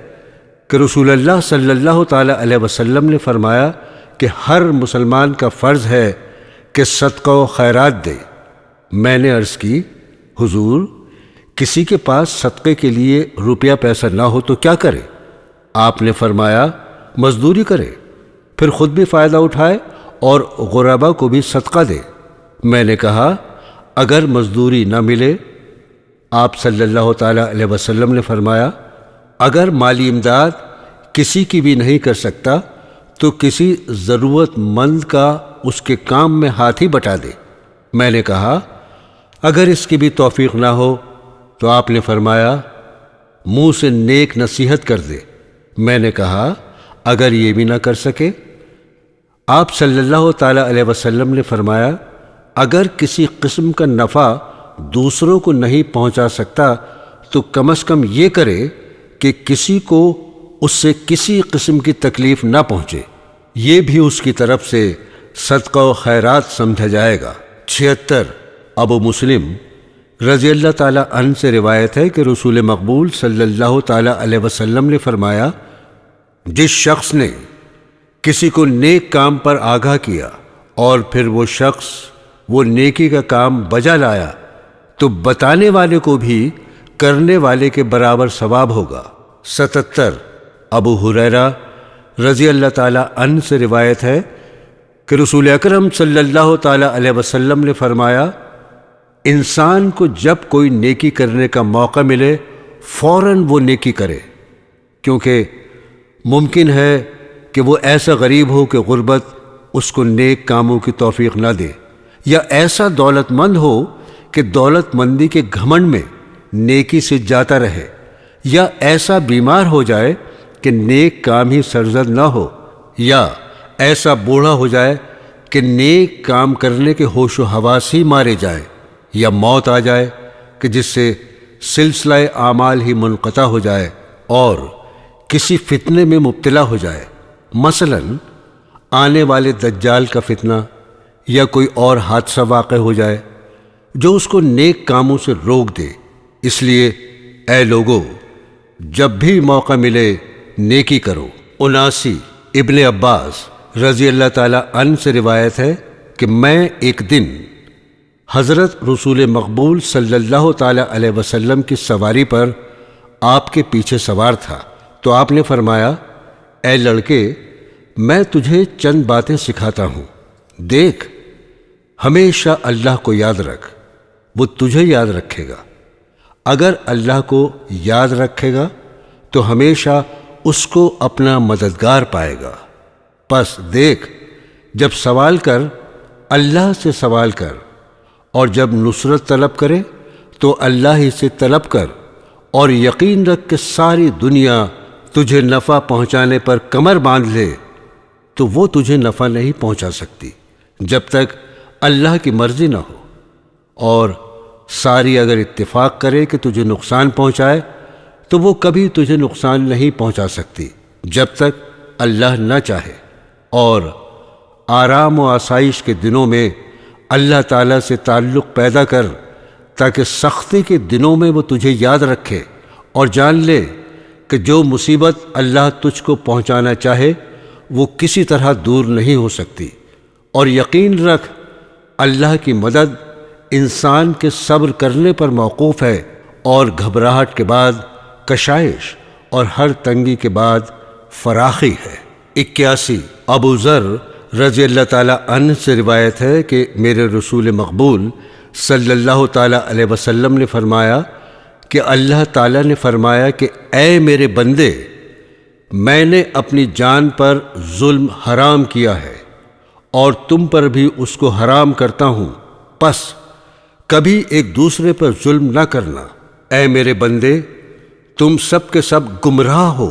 کہ رسول اللہ صلی اللہ تعالی علیہ وسلم نے فرمایا کہ ہر مسلمان کا فرض ہے کہ صدقہ و خیرات دے۔ میں نے عرض کی، حضور، کسی کے پاس صدقے کے لیے روپیہ پیسہ نہ ہو تو کیا کرے؟ آپ نے فرمایا، مزدوری کرے، پھر خود بھی فائدہ اٹھائے اور غربا کو بھی صدقہ دے۔ میں نے کہا، اگر مزدوری نہ ملے؟ آپ صلی اللہ تعالی علیہ وسلم نے فرمایا، اگر مالی امداد کسی کی بھی نہیں کر سکتا تو کسی ضرورت مند کا اس کے کام میں ہاتھ ہی بٹا دے۔ میں نے کہا، اگر اس کی بھی توفیق نہ ہو؟ تو آپ نے فرمایا، منہ سے نیک نصیحت کر دے۔ میں نے کہا، اگر یہ بھی نہ کر سکے؟ آپ صلی اللہ تعالی علیہ وسلم نے فرمایا، اگر کسی قسم کا نفع دوسروں کو نہیں پہنچا سکتا تو کم از کم یہ کرے کہ کسی کو اس سے کسی قسم کی تکلیف نہ پہنچے، یہ بھی اس کی طرف سے صدقہ و خیرات سمجھا جائے گا۔ 76 ابو مسلم رضی اللہ تعالی عنہ سے روایت ہے کہ رسول مقبول صلی اللہ تعالی علیہ وسلم نے فرمایا، جس شخص نے کسی کو نیک کام پر آگاہ کیا اور پھر وہ شخص وہ نیکی کا کام بجا لایا تو بتانے والے کو بھی کرنے والے کے برابر ثواب ہوگا۔ 77 ابو ہریرہ رضی اللہ تعالی عنہ سے روایت ہے کہ رسول اکرم صلی اللہ تعالی علیہ وسلم نے فرمایا، انسان کو جب کوئی نیکی کرنے کا موقع ملے فوراً وہ نیکی کرے، کیونکہ ممکن ہے کہ وہ ایسا غریب ہو کہ غربت اس کو نیک کاموں کی توفیق نہ دے، یا ایسا دولت مند ہو کہ دولت مندی کے گھمنڈ میں نیکی سے جاتا رہے، یا ایسا بیمار ہو جائے کہ نیک کام ہی سرزد نہ ہو، یا ایسا بوڑھا ہو جائے کہ نیک کام کرنے کے ہوش و حواس ہی مارے جائیں، یا موت آ جائے کہ جس سے سلسلہ اعمال ہی منقطع ہو جائے اور کسی فتنے میں مبتلا ہو جائے، مثلا آنے والے دجال کا فتنہ یا کوئی اور حادثہ واقع ہو جائے جو اس کو نیک کاموں سے روک دے۔ اس لیے اے لوگو، جب بھی موقع ملے نیکی کرو۔ 79 ابن عباس رضی اللہ تعالی عنہ سے روایت ہے کہ میں ایک دن حضرت رسول مقبول صلی اللہ تعالی علیہ وسلم کی سواری پر آپ کے پیچھے سوار تھا تو آپ نے فرمایا، اے لڑکے، میں تجھے چند باتیں سکھاتا ہوں، دیکھ، ہمیشہ اللہ کو یاد رکھ، وہ تجھے یاد رکھے گا۔ اگر اللہ کو یاد رکھے گا تو ہمیشہ اس کو اپنا مددگار پائے گا۔ پس دیکھ، جب سوال کر اللہ سے سوال کر، اور جب نصرت طلب کرے تو اللہ ہی سے طلب کر، اور یقین رکھ کہ ساری دنیا تجھے نفع پہنچانے پر کمر باندھ لے تو وہ تجھے نفع نہیں پہنچا سکتی جب تک اللہ کی مرضی نہ ہو، اور ساری اگر اتفاق کرے کہ تجھے نقصان پہنچائے تو وہ کبھی تجھے نقصان نہیں پہنچا سکتی جب تک اللہ نہ چاہے۔ اور آرام و آسائش کے دنوں میں اللہ تعالیٰ سے تعلق پیدا کر تاکہ سختی کے دنوں میں وہ تجھے یاد رکھے، اور جان لے کہ جو مصیبت اللہ تجھ کو پہنچانا چاہے وہ کسی طرح دور نہیں ہو سکتی، اور یقین رکھ اللہ کی مدد انسان کے صبر کرنے پر موقوف ہے، اور گھبراہٹ کے بعد کشائش اور ہر تنگی کے بعد فراخی ہے۔ 81 ابو ذر رضی اللہ تعالی عنہ سے روایت ہے کہ میرے رسول مقبول صلی اللہ تعالی علیہ وسلم نے فرمایا کہ اللہ تعالی نے فرمایا کہ اے میرے بندے، میں نے اپنی جان پر ظلم حرام کیا ہے اور تم پر بھی اس کو حرام کرتا ہوں، پس کبھی ایک دوسرے پر ظلم نہ کرنا۔ اے میرے بندے، تم سب کے سب گمراہ ہو،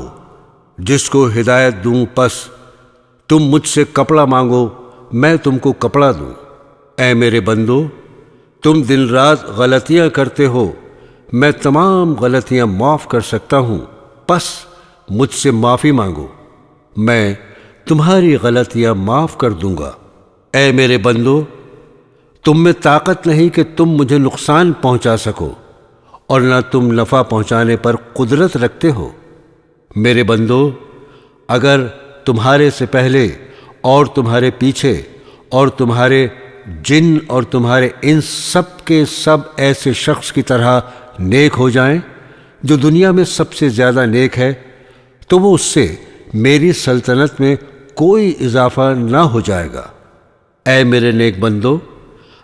جس کو ہدایت دوں پس تم مجھ سے کپڑا مانگو، میں تم کو کپڑا دوں۔ اے میرے بندو، تم دن رات غلطیاں کرتے ہو، میں تمام غلطیاں معاف کر سکتا ہوں، پس مجھ سے معافی مانگو، میں تمہاری غلطیاں معاف کر دوں گا۔ اے میرے بندو، تم میں طاقت نہیں کہ تم مجھے نقصان پہنچا سکو، اور نہ تم نفع پہنچانے پر قدرت رکھتے ہو۔ میرے بندو، اگر تمہارے سے پہلے اور تمہارے پیچھے اور تمہارے جن اور تمہارے ان سب کے سب ایسے شخص کی طرح نیک ہو جائیں جو دنیا میں سب سے زیادہ نیک ہے، تو وہ اس سے میری سلطنت میں کوئی اضافہ نہ ہو جائے گا۔ اے میرے نیک بندو،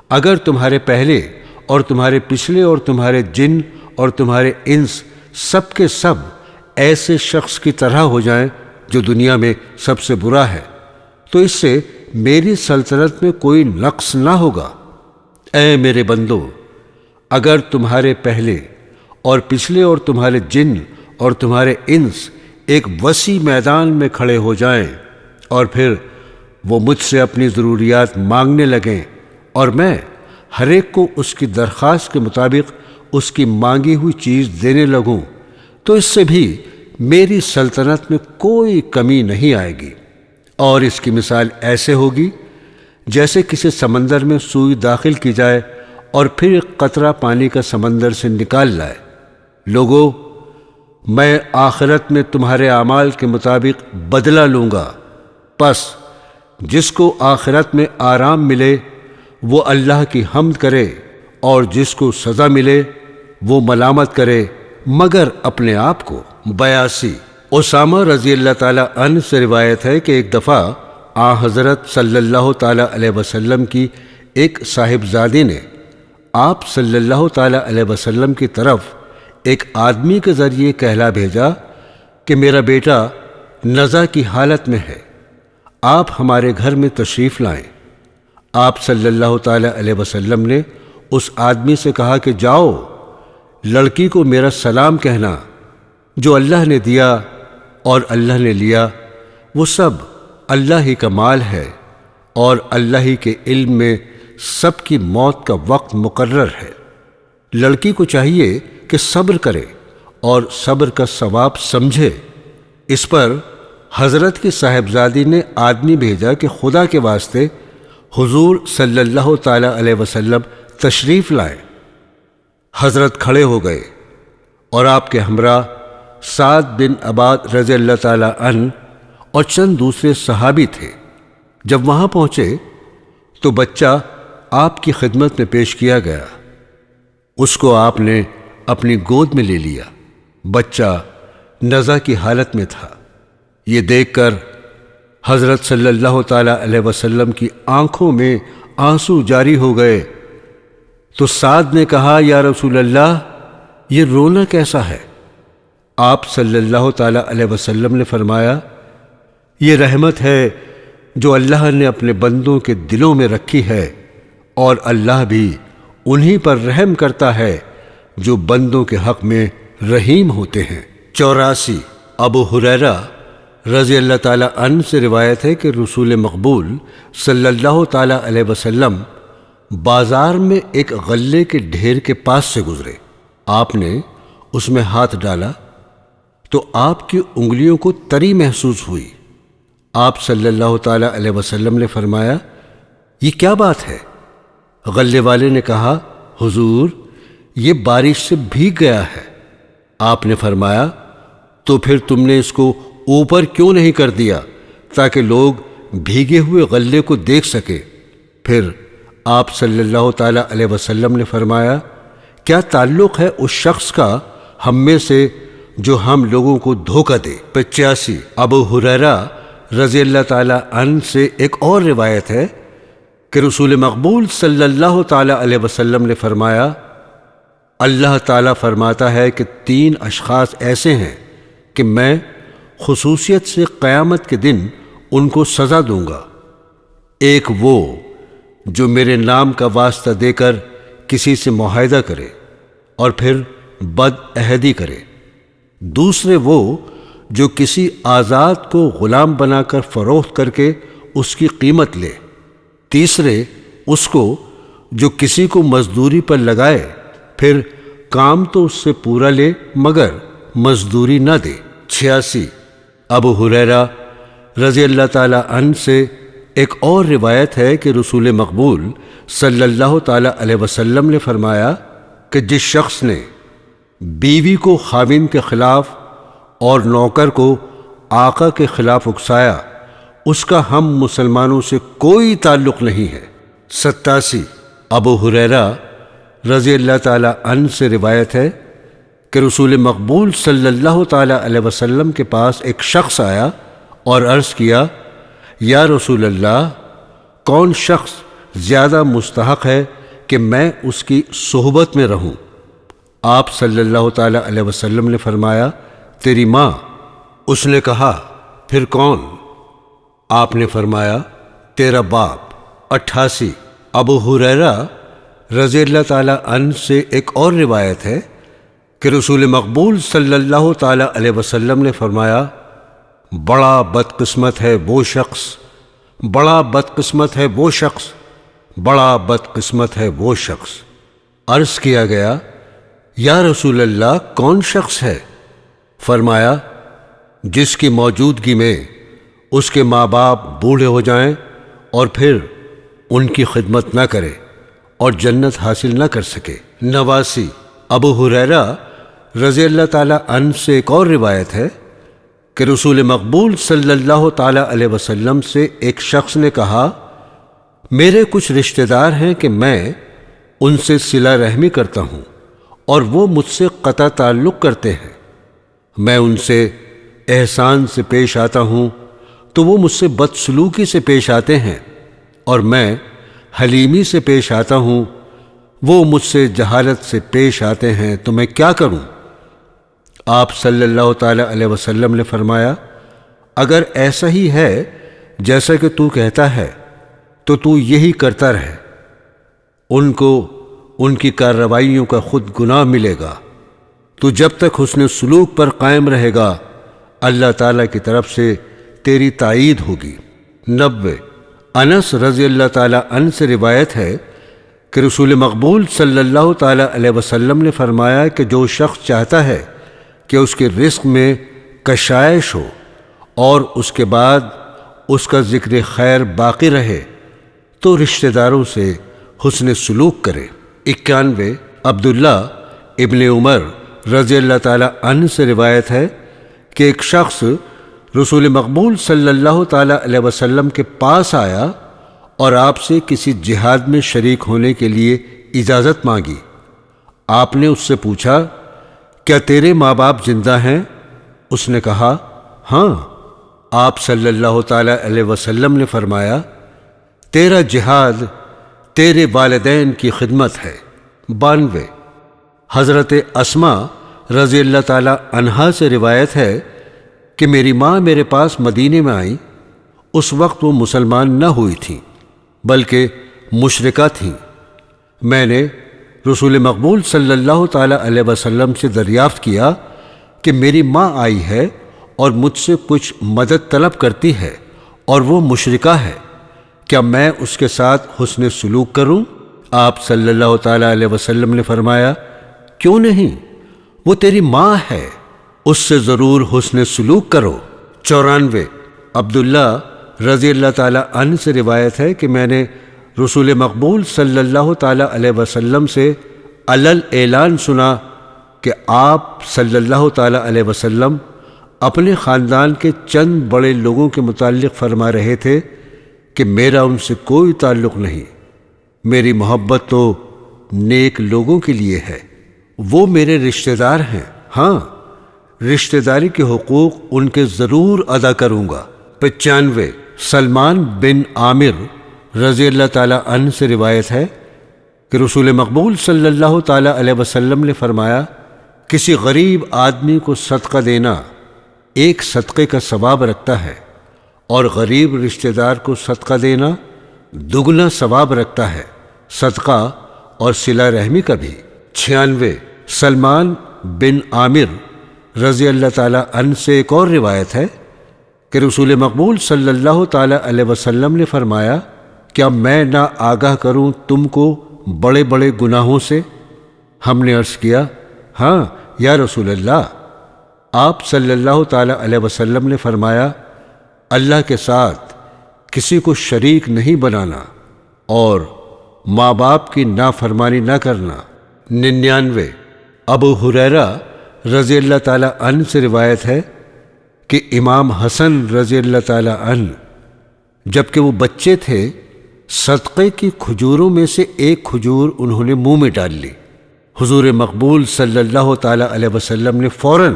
اگر تمہارے پہلے اور تمہارے پچھلے اور تمہارے جن اور تمہارے انس سب کے سب ایسے شخص کی طرح ہو جائیں جو دنیا میں سب سے برا ہے، تو اس سے میری سلطنت میں کوئی نقص نہ ہوگا۔ اے میرے بندو، اگر تمہارے پہلے اور پچھلے اور تمہارے جن اور تمہارے انس ایک وسیع میدان میں کھڑے ہو جائیں اور پھر وہ مجھ سے اپنی ضروریات مانگنے لگیں اور میں ہر ایک کو اس کی درخواست کے مطابق اس کی مانگی ہوئی چیز دینے لگوں، تو اس سے بھی میری سلطنت میں کوئی کمی نہیں آئے گی۔ اور اس کی مثال ایسے ہوگی جیسے کسی سمندر میں سوئی داخل کی جائے اور پھر ایک قطرہ پانی کا سمندر سے نکال لائے۔ لوگو، میں آخرت میں تمہارے اعمال کے مطابق بدلہ لوں گا، پس جس کو آخرت میں آرام ملے وہ اللہ کی حمد کرے، اور جس کو سزا ملے وہ ملامت کرے مگر اپنے آپ کو۔ 82 اسامہ رضی اللہ تعالی عنہ سے روایت ہے کہ ایک دفعہ حضرت صلی اللہ تعالی علیہ وسلم کی ایک صاحبزادی نے آپ صلی اللہ تعالی علیہ وسلم کی طرف ایک آدمی کے ذریعے کہلا بھیجا کہ میرا بیٹا نزع کی حالت میں ہے، آپ ہمارے گھر میں تشریف لائیں۔ آپ صلی اللہ تعالی علیہ وسلم نے اس آدمی سے کہا کہ جاؤ، لڑکی کو میرا سلام کہنا، جو اللہ نے دیا اور اللہ نے لیا وہ سب اللہ ہی کا مال ہے، اور اللہ ہی کے علم میں سب کی موت کا وقت مقرر ہے۔ لڑکی کو چاہیے کہ صبر کرے اور صبر کا ثواب سمجھے۔ اس پر حضرت کی صاحبزادی نے آدمی بھیجا کہ خدا کے واسطے حضور صلی اللہ تعالی علیہ وسلم تشریف لائیں۔ حضرت کھڑے ہو گئے اور آپ کے ہمراہ سعد بن عباد رضی اللہ تعالی عنہ اور چند دوسرے صحابی تھے۔ جب وہاں پہنچے تو بچہ آپ کی خدمت میں پیش کیا گیا، اس کو آپ نے اپنی گود میں لے لیا۔ بچہ نزع کی حالت میں تھا۔ یہ دیکھ کر حضرت صلی اللہ تعالی علیہ وسلم کی آنکھوں میں آنسو جاری ہو گئے، تو سعد نے کہا یا رسول اللہ، یہ رونا کیسا ہے؟ آپ صلی اللہ تعالی علیہ وسلم نے فرمایا، یہ رحمت ہے جو اللہ نے اپنے بندوں کے دلوں میں رکھی ہے، اور اللہ بھی انہی پر رحم کرتا ہے جو بندوں کے حق میں رحیم ہوتے ہیں۔ 84 ابو ہریرہ رضی اللہ تعالی عنہ سے روایت ہے کہ رسول مقبول صلی اللہ تعالی علیہ وسلم بازار میں ایک غلے کے ڈھیر کے پاس سے گزرے۔ آپ نے اس میں ہاتھ ڈالا تو آپ کی انگلیوں کو تری محسوس ہوئی۔ آپ صلی اللہ تعالی علیہ وسلم نے فرمایا، یہ کیا بات ہے؟ غلے والے نے کہا، حضور، یہ بارش سے بھیگ گیا ہے۔ آپ نے فرمایا، تو پھر تم نے اس کو اوپر کیوں نہیں کر دیا تاکہ لوگ بھیگے ہوئے غلے کو دیکھ سکے۔ پھر آپ صلی اللہ تعالی علیہ وسلم نے فرمایا، کیا تعلق ہے اس شخص کا ہم میں سے جو ہم لوگوں کو دھوکہ دے؟ 85 ابو ہریرہ رضی اللہ تعالی عنہ سے ایک اور روایت ہے کہ رسول مقبول صلی اللہ تعالی علیہ وسلم نے فرمایا، اللہ تعالیٰ فرماتا ہے کہ 3 اشخاص ایسے ہیں کہ میں خصوصیت سے قیامت کے دن ان کو سزا دوں گا۔ ایک وہ جو میرے نام کا واسطہ دے کر کسی سے معاہدہ کرے اور پھر بد عہدی کرے، دوسرے وہ جو کسی آزاد کو غلام بنا کر فروخت کر کے اس کی قیمت لے، تیسرے اس کو جو کسی کو مزدوری پر لگائے پھر کام تو اس سے پورا لے مگر مزدوری نہ دے۔ 86 ابو ہریرہ رضی اللہ تعالی عنہ سے ایک اور روایت ہے کہ رسول مقبول صلی اللہ تعالی علیہ وسلم نے فرمایا کہ جس شخص نے بیوی کو خاوند کے خلاف اور نوکر کو آقا کے خلاف اکسایا، اس کا ہم مسلمانوں سے کوئی تعلق نہیں ہے۔ 87 ابو ہریرہ رضی اللہ تعالی عنہ سے روایت ہے کہ رسول مقبول صلی اللہ تعالی علیہ وسلم کے پاس ایک شخص آیا اور عرض کیا، یا رسول اللہ، کون شخص زیادہ مستحق ہے کہ میں اس کی صحبت میں رہوں؟ آپ صلی اللہ تعالی علیہ وسلم نے فرمایا، تیری ماں۔ اس نے کہا، پھر کون؟ آپ نے فرمایا، تیرا باپ۔ 88 ابو ہریرہ رضی اللہ تعالی عنہ سے ایک اور روایت ہے کہ رسول مقبول صلی اللہ تعالی علیہ وسلم نے فرمایا، بڑا بدقسمت ہے وہ شخص، بڑا بدقسمت ہے وہ شخص، بڑا بدقسمت ہے وہ شخص۔ عرض کیا گیا، یا رسول اللہ، کون شخص ہے؟ فرمایا، جس کی موجودگی میں اس کے ماں باپ بوڑھے ہو جائیں اور پھر ان کی خدمت نہ کرے اور جنت حاصل نہ کر سکے۔ 89 ابو ہریرہ رضی اللہ تعالی عنہ سے ایک اور روایت ہے کہ رسول مقبول صلی اللہ تعالی علیہ وسلم سے ایک شخص نے کہا، میرے کچھ رشتہ دار ہیں کہ میں ان سے صلہ رحمی کرتا ہوں اور وہ مجھ سے قطع تعلق کرتے ہیں، میں ان سے احسان سے پیش آتا ہوں تو وہ مجھ سے بدسلوکی سے پیش آتے ہیں، اور میں حلیمی سے پیش آتا ہوں، وہ مجھ سے جہالت سے پیش آتے ہیں، تو میں کیا کروں؟ آپ صلی اللہ تعالی علیہ وسلم نے فرمایا، اگر ایسا ہی ہے جیسا کہ تو کہتا ہے تو تو یہی کرتا رہے، ان کو ان کی کارروائیوں کا خود گناہ ملے گا۔ تو جب تک حسن سلوک پر قائم رہے گا، اللہ تعالیٰ کی طرف سے تیری تائید ہوگی۔ 90 انس رضی اللہ تعالی عنہ سے روایت ہے کہ رسول مقبول صلی اللہ تعالی علیہ وسلم نے فرمایا کہ جو شخص چاہتا ہے کہ اس کے رزق میں کشائش ہو اور اس کے بعد اس کا ذکر خیر باقی رہے تو رشتہ داروں سے حسن سلوک کرے۔ 91 عبداللہ ابن عمر رضی اللہ تعالی عنہ سے روایت ہے کہ ایک شخص رسول مقبول صلی اللہ تعالی علیہ وسلم کے پاس آیا اور آپ سے کسی جہاد میں شریک ہونے کے لیے اجازت مانگی۔ آپ نے اس سے پوچھا، کیا تیرے ماں باپ زندہ ہیں؟ اس نے کہا، ہاں۔ آپ صلی اللہ تعالی علیہ وسلم نے فرمایا، تیرا جہاد تیرے والدین کی خدمت ہے۔ 92 حضرت اسماء رضی اللہ تعالی عنہا سے روایت ہے کہ میری ماں میرے پاس مدینے میں آئی، اس وقت وہ مسلمان نہ ہوئی تھیں بلکہ مشرکہ تھیں۔ میں نے رسول مقبول صلی اللہ تعالی علیہ وسلم سے دریافت کیا کہ میری ماں آئی ہے اور مجھ سے کچھ مدد طلب کرتی ہے اور وہ مشرکہ ہے، کیا میں اس کے ساتھ حسن سلوک کروں؟ آپ صلی اللہ تعالی علیہ وسلم نے فرمایا، کیوں نہیں، وہ تیری ماں ہے، اس سے ضرور حسن سلوک کرو۔ 94 عبداللہ رضی اللہ تعالی عنہ سے روایت ہے کہ میں نے رسول مقبول صلی اللہ تعالی علیہ وسلم سے علل اعلان سنا کہ آپ صلی اللہ تعالی علیہ وسلم اپنے خاندان کے چند بڑے لوگوں کے متعلق فرما رہے تھے کہ میرا ان سے کوئی تعلق نہیں، میری محبت تو نیک لوگوں کے لیے ہے، وہ میرے رشتہ دار ہیں، ہاں رشتہ داری کے حقوق ان کے ضرور ادا کروں گا۔ 95 سلمان بن عامر رضی اللہ تعالیٰ عنہ سے روایت ہے کہ رسول مقبول صلی اللہ تعالیٰ علیہ وسلم نے فرمایا، کسی غریب آدمی کو صدقہ دینا ایک صدقے کا ثواب رکھتا ہے، اور غریب رشتہ دار کو صدقہ دینا دگنا ثواب رکھتا ہے، صدقہ اور صلہ رحمی کا بھی۔ 96 سلمان بن عامر رضی اللہ تعالیٰ عنہ سے ایک اور روایت ہے کہ رسول مقبول صلی اللہ تعالیٰ علیہ وسلم نے فرمایا، کیا میں نہ آگاہ کروں تم کو بڑے بڑے گناہوں سے؟ ہم نے عرض کیا، ہاں یا رسول اللہ۔ آپ صلی اللہ تعالیٰ علیہ وسلم نے فرمایا، اللہ کے ساتھ کسی کو شریک نہیں بنانا اور ماں باپ کی نافرمانی نہ کرنا۔ 99 ابو ہریرہ رضی اللہ تعالیٰ عنہ سے روایت ہے کہ امام حسن رضی اللہ تعالیٰ عنہ جب کہ وہ بچے تھے، صدقے کی کھجوروں میں سے ایک کھجور انہوں نے منہ میں ڈال لی۔ حضور مقبول صلی اللہ تعالیٰ علیہ وسلم نے فوراً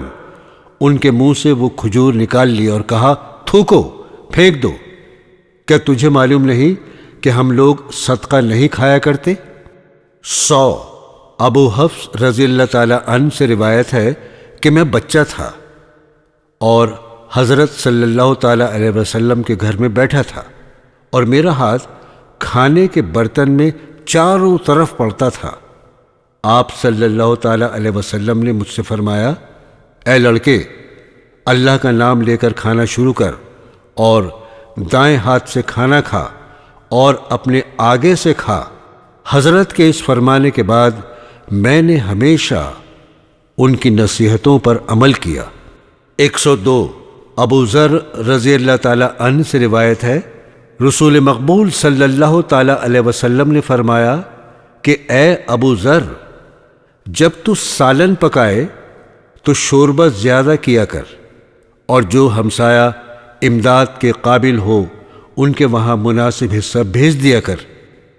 ان کے منہ سے وہ کھجور نکال لی اور کہا، تھوکو، پھینک دو، کیا تجھے معلوم نہیں کہ ہم لوگ صدقہ نہیں کھایا کرتے؟ 100 ابو حفص رضی اللہ تعالیٰ عنہ سے روایت ہے کہ میں بچہ تھا اور حضرت صلی اللہ تعالیٰ علیہ وسلم کے گھر میں بیٹھا تھا، اور میرا ہاتھ کھانے کے برتن میں چاروں طرف پڑتا تھا۔ آپ صلی اللہ تعالیٰ علیہ وسلم نے مجھ سے فرمایا، اے لڑکے، اللہ کا نام لے کر کھانا شروع کر، اور دائیں ہاتھ سے کھانا کھا اور اپنے آگے سے کھا۔ حضرت کے اس فرمانے کے بعد میں نے ہمیشہ ان کی نصیحتوں پر عمل کیا۔ 102 ابو ذر رضی اللہ تعالیٰ عنہ سے روایت ہے، رسول مقبول صلی اللہ تعالیٰ علیہ وسلم نے فرمایا کہ اے ابو ذر، جب تو سالن پکائے تو شوربہ زیادہ کیا کر، اور جو ہمسایہ امداد کے قابل ہو ان کے وہاں مناسب حصہ بھیج دیا کر۔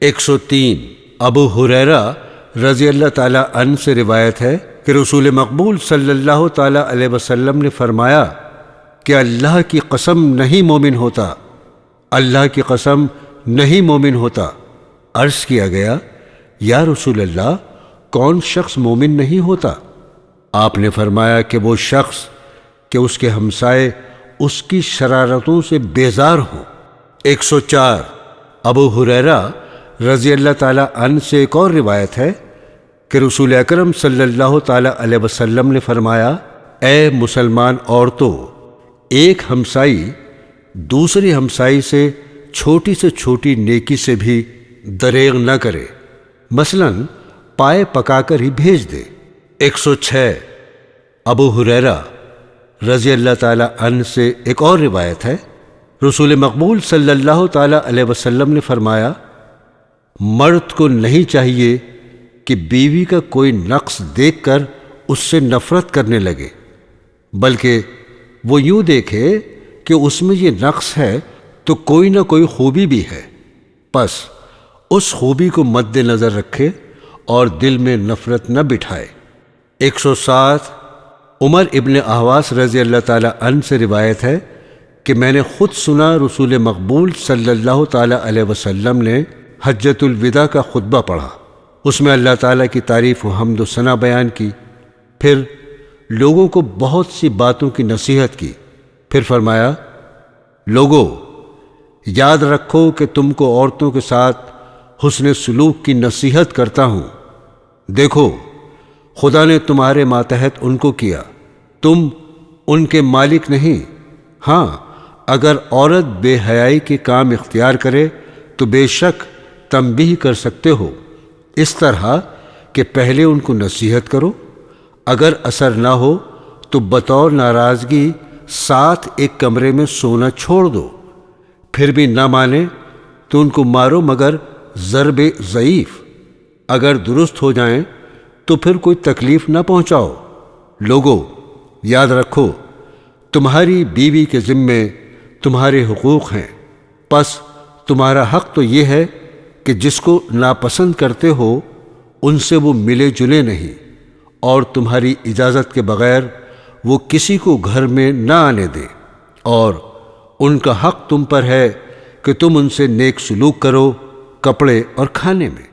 103 ابو ہریرہ رضی اللہ تعالیٰ عنہ سے روایت ہے کہ رسول مقبول صلی اللہ تعالیٰ علیہ وسلم نے فرمایا کہ اللہ کی قسم نہیں مومن ہوتا، اللہ کی قسم نہیں مومن ہوتا۔ عرض کیا گیا، یا رسول اللہ، کون شخص مومن نہیں ہوتا؟ آپ نے فرمایا کہ وہ شخص کہ اس کے ہمسائے اس کی شرارتوں سے بیزار ہوں۔ 104 ابو ہریرہ رضی اللہ تعالیٰ عنہ سے ایک اور روایت ہے کہ رسول اکرم صلی اللہ تعالیٰ علیہ وسلم نے فرمایا، اے مسلمان عورتوں، ایک ہمسائی دوسری ہمسائی سے چھوٹی نیکی سے بھی دریغ نہ کرے، مثلاً پائے پکا کر ہی بھیج دے۔ 106 ابو ہریرہ رضی اللہ تعالیٰ عنہ سے ایک اور روایت ہے، رسول مقبول صلی اللہ تعالیٰ علیہ وسلم نے فرمایا، مرد کو نہیں چاہیے کہ بیوی کا کوئی نقص دیکھ کر اس سے نفرت کرنے لگے، بلکہ وہ یوں دیکھے کہ اس میں یہ نقص ہے تو کوئی نہ کوئی خوبی بھی ہے، پس اس خوبی کو مد نظر رکھے اور دل میں نفرت نہ بٹھائے۔ 107 عمر ابن احواس رضی اللہ تعالیٰ عنہ سے روایت ہے کہ میں نے خود سنا رسول مقبول صلی اللہ تعالیٰ علیہ وسلم نے حجۃ الوداع کا خطبہ پڑھا، اس میں اللہ تعالیٰ کی تعریف و حمد و ثنا بیان کی، پھر لوگوں کو بہت سی باتوں کی نصیحت کی، پھر فرمایا، لوگو یاد رکھو کہ تم کو عورتوں کے ساتھ حسن سلوک کی نصیحت کرتا ہوں، دیکھو خدا نے تمہارے ماتحت ان کو کیا، تم ان کے مالک نہیں، ہاں اگر عورت بے حیائی کے کام اختیار کرے تو بے شک تنبیہ کر سکتے ہو، اس طرح کہ پہلے ان کو نصیحت کرو، اگر اثر نہ ہو تو بطور ناراضگی ساتھ ایک کمرے میں سونا چھوڑ دو، پھر بھی نہ مانے تو ان کو مارو مگر ضرب ضعیف، اگر درست ہو جائیں تو پھر کوئی تکلیف نہ پہنچاؤ۔ لوگو یاد رکھو تمہاری بیوی کے ذمے تمہارے حقوق ہیں، پس تمہارا حق تو یہ ہے کہ جس کو ناپسند کرتے ہو ان سے وہ ملے جلے نہیں، اور تمہاری اجازت کے بغیر وہ کسی کو گھر میں نہ آنے دیں، اور ان کا حق تم پر ہے کہ تم ان سے نیک سلوک کرو کپڑے اور کھانے میں۔